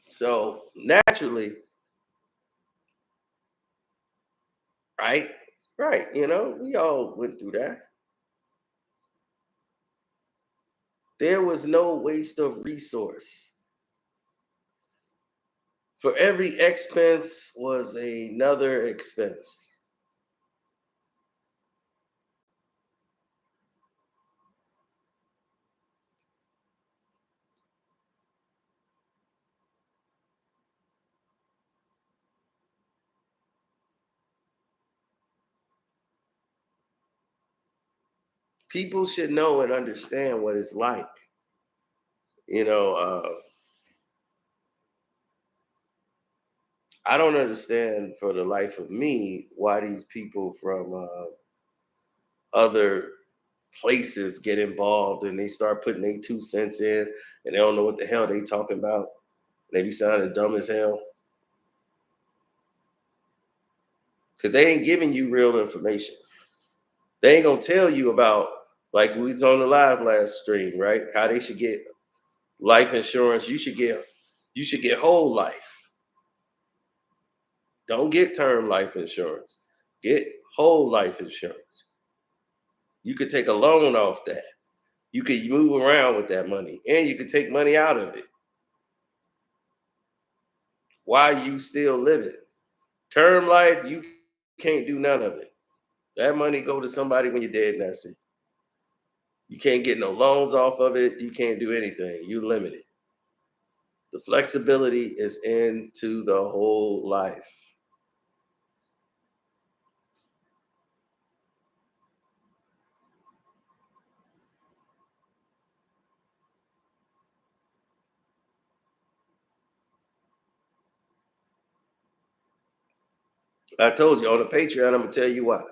So naturally, Right? Right. You know, we all went through that. There was no waste of resource. For every expense was another expense. People should know and understand what it's like. You know, I don't understand for the life of me why these people from other places get involved and they start putting their 2 cents in and they don't know what the hell they talking about. They be sounding dumb as hell because they ain't giving you real information. They ain't gonna tell you about, like we was on the last stream, right? How they should get life insurance. You should get whole life. Don't get term life insurance. Get whole life insurance. You could take a loan off that. You could move around with that money and you could take money out of it. Why you still living? Term life, you can't do none of it. That money go to somebody when you're dead and that's it. You can't get no loans off of it. You can't do anything. You limited. The flexibility is into the whole life. I told you on the Patreon, I'm gonna tell you why.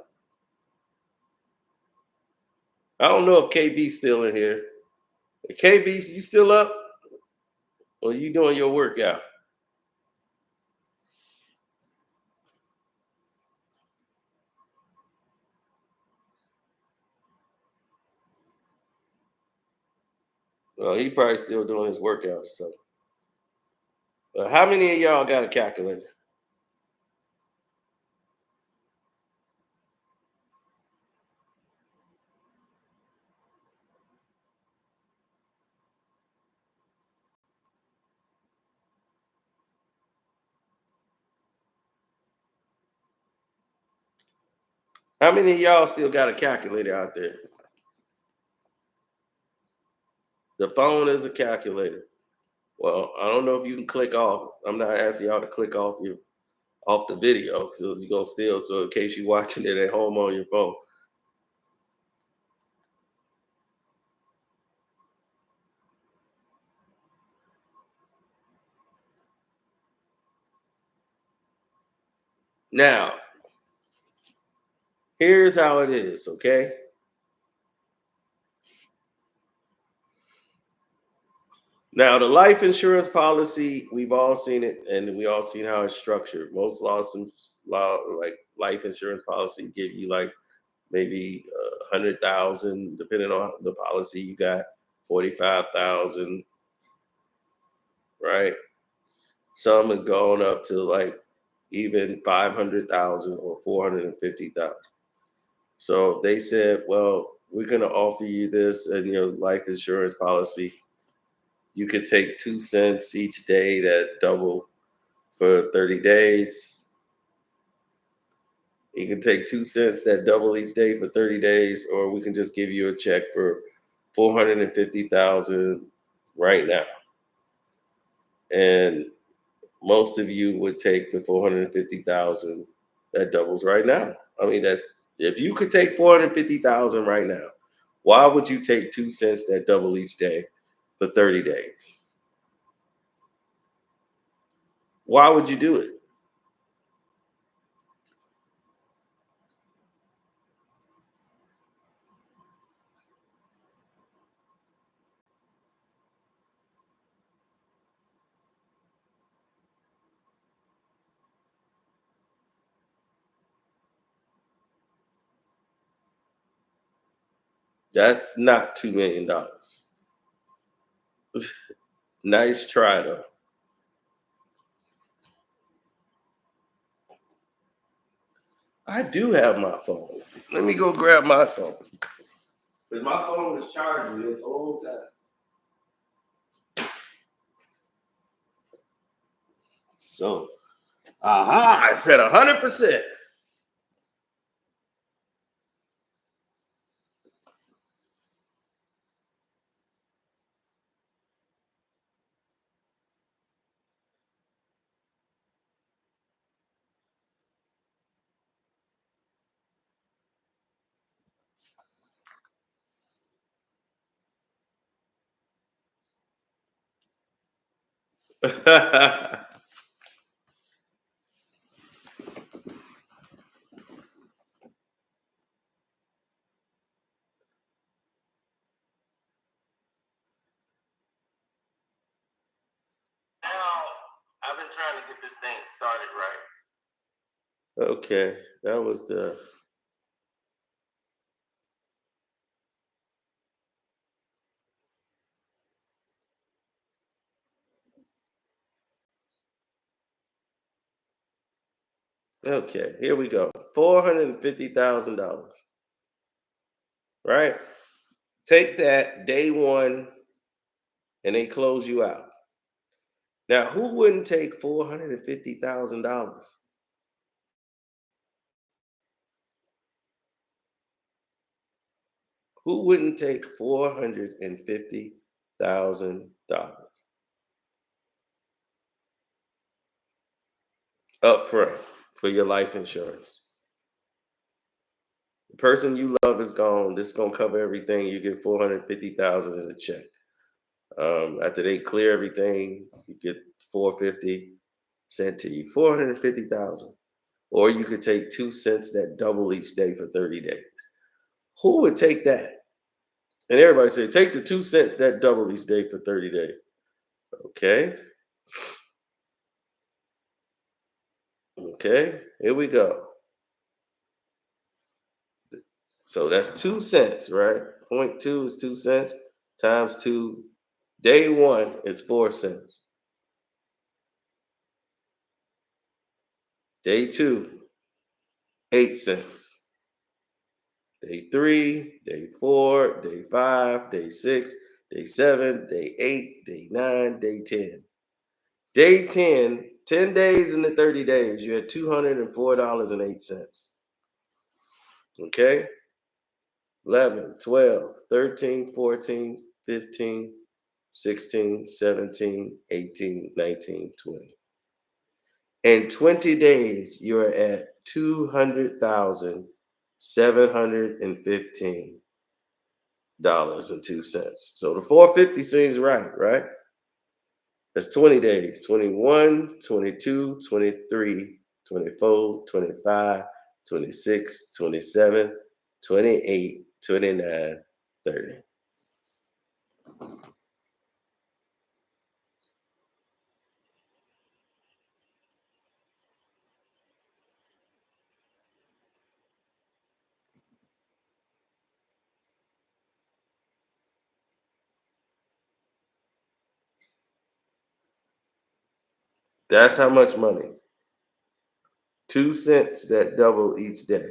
I don't know if KB's still in here. KB, you still up? Or you doing your workout? Well, he probably still doing his workout or something. How many of y'all got a calculator? How many of y'all still got a calculator out there? The phone is a calculator. Well, I don't know if you can click off. I'm not asking y'all to click off the video, so you're gonna steal. So in case you're watching it at home on your phone. Now, here's how it is, okay? Now, the life insurance policy, we've all seen it, and we all seen how it's structured. Most like life insurance policy, give you like maybe 100,000, depending on the policy you got, 45,000, right? Some have gone up to like even 500,000 or 450,000. So they said, well, we're going to offer you this in your life insurance policy. You could take 2 cents each day that double for 30 days. You can take 2 cents that double each day for 30 days, or we can just give you a check for 450,000 right now. And most of you would take the 450,000 that doubles right now. I mean, that's if you could take 450,000 right now, why would you take 2 cents that double each day for 30 days? Why would you do it? That's not $2 million. Nice try though. I do have my phone. Let me go grab my phone. Because my phone was charging this whole time. So, I said 100%. Now, I've been trying to get this thing started right. Okay, that was the. Okay, here we go. $450,000. Right? Take that day one and they close you out. Now, who wouldn't take $450,000? Who wouldn't take $450,000 up front for your life insurance? The person you love is gone. This is gonna cover everything. You get 450,000 in a check. After they clear everything, you get 450 sent to you. 450,000. Or you could take 2 cents that double each day for 30 days. Who would take that? And everybody say, take the 2 cents that double each day for 30 days. Okay. Okay. Here we go. So that's 2 cents, right? 0.2 is 2 cents times 2. Day one is 4 cents. Day two, 8 cents. Day three, day four, day five, day six, day seven, day eight, day nine, day 10. Day 10, 10 days in the 30 days, you had $204.08. Okay? 11, 12, 13, 14, 15, 16, 17, 18, 19, 20. In 20 days, you're at $200,715.02. So the 450 seems right? That's 20 days. 21, 22, 23, 24, 25, 26, 27, 28, 29, 30. That's how much money. 2 cents that double each day.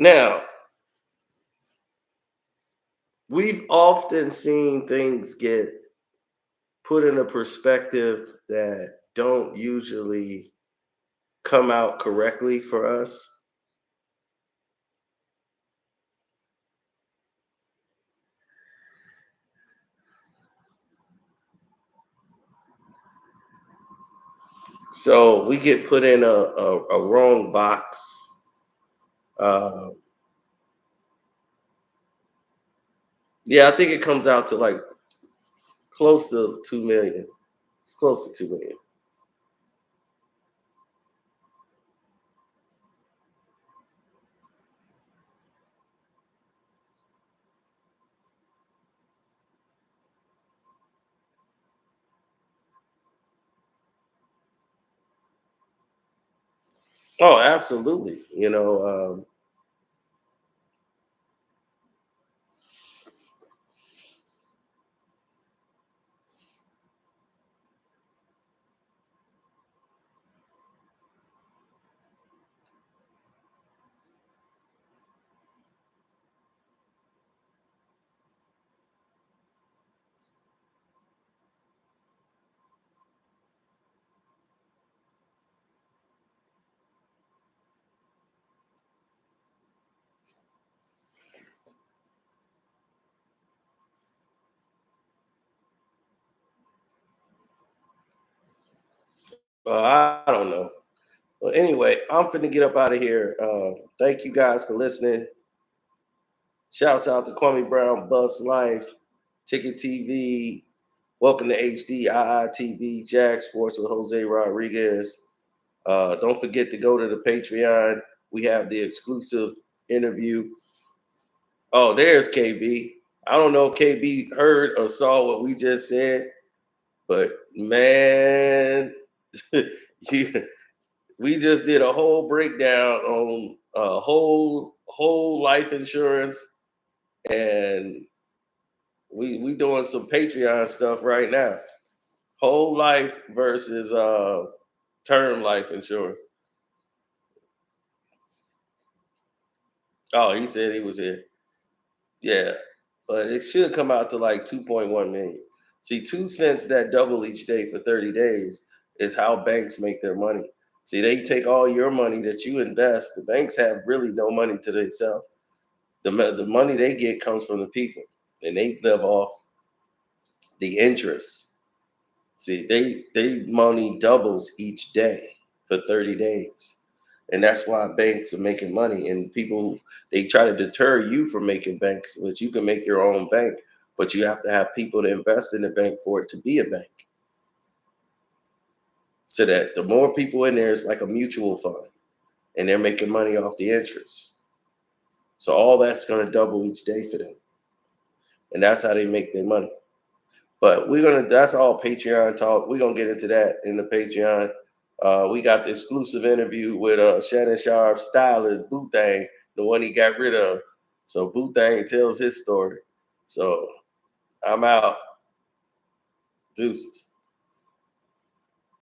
Now, we've often seen things get put in a perspective that don't usually come out correctly for us. So we get put in a wrong box. Uh, yeah, I think it comes out to like close to 2 million. It's close to 2 million. Oh, absolutely. I don't know. Well, anyway, I'm finna get up out of here. Thank you guys for listening. Shouts out to Kwame Brown, Bus Life, Ticket TV. Welcome to HD, IITV, Jag Sports with Jose Rodriguez. Don't forget to go to the Patreon. We have the exclusive interview. Oh, there's KB. I don't know if KB heard or saw what we just said, but man, we just did a whole breakdown on whole life insurance, and we doing some Patreon stuff right now. Whole life versus term life insurance. Oh, he said he was here. Yeah, but it should come out to like 2.1 million. See, 2 cents that double each day for 30 days is how banks make their money. See, they take all your money that you invest. The banks have really no money to themselves. The money they get comes from the people, and they live off the interest. See, they money doubles each day for 30 days. And that's why banks are making money. And people, they try to deter you from making banks, but you can make your own bank, but you have to have people to invest in the bank for it to be a bank. So that the more people in there, it's like a mutual fund, and they're making money off the interest. So all that's going to double each day for them. And that's how they make their money. But that's all Patreon talk. We're going to get into that in the Patreon. We got the exclusive interview with Shannon Sharp's stylist, Boothang, the one he got rid of. So Boothang tells his story. So I'm out. Deuces.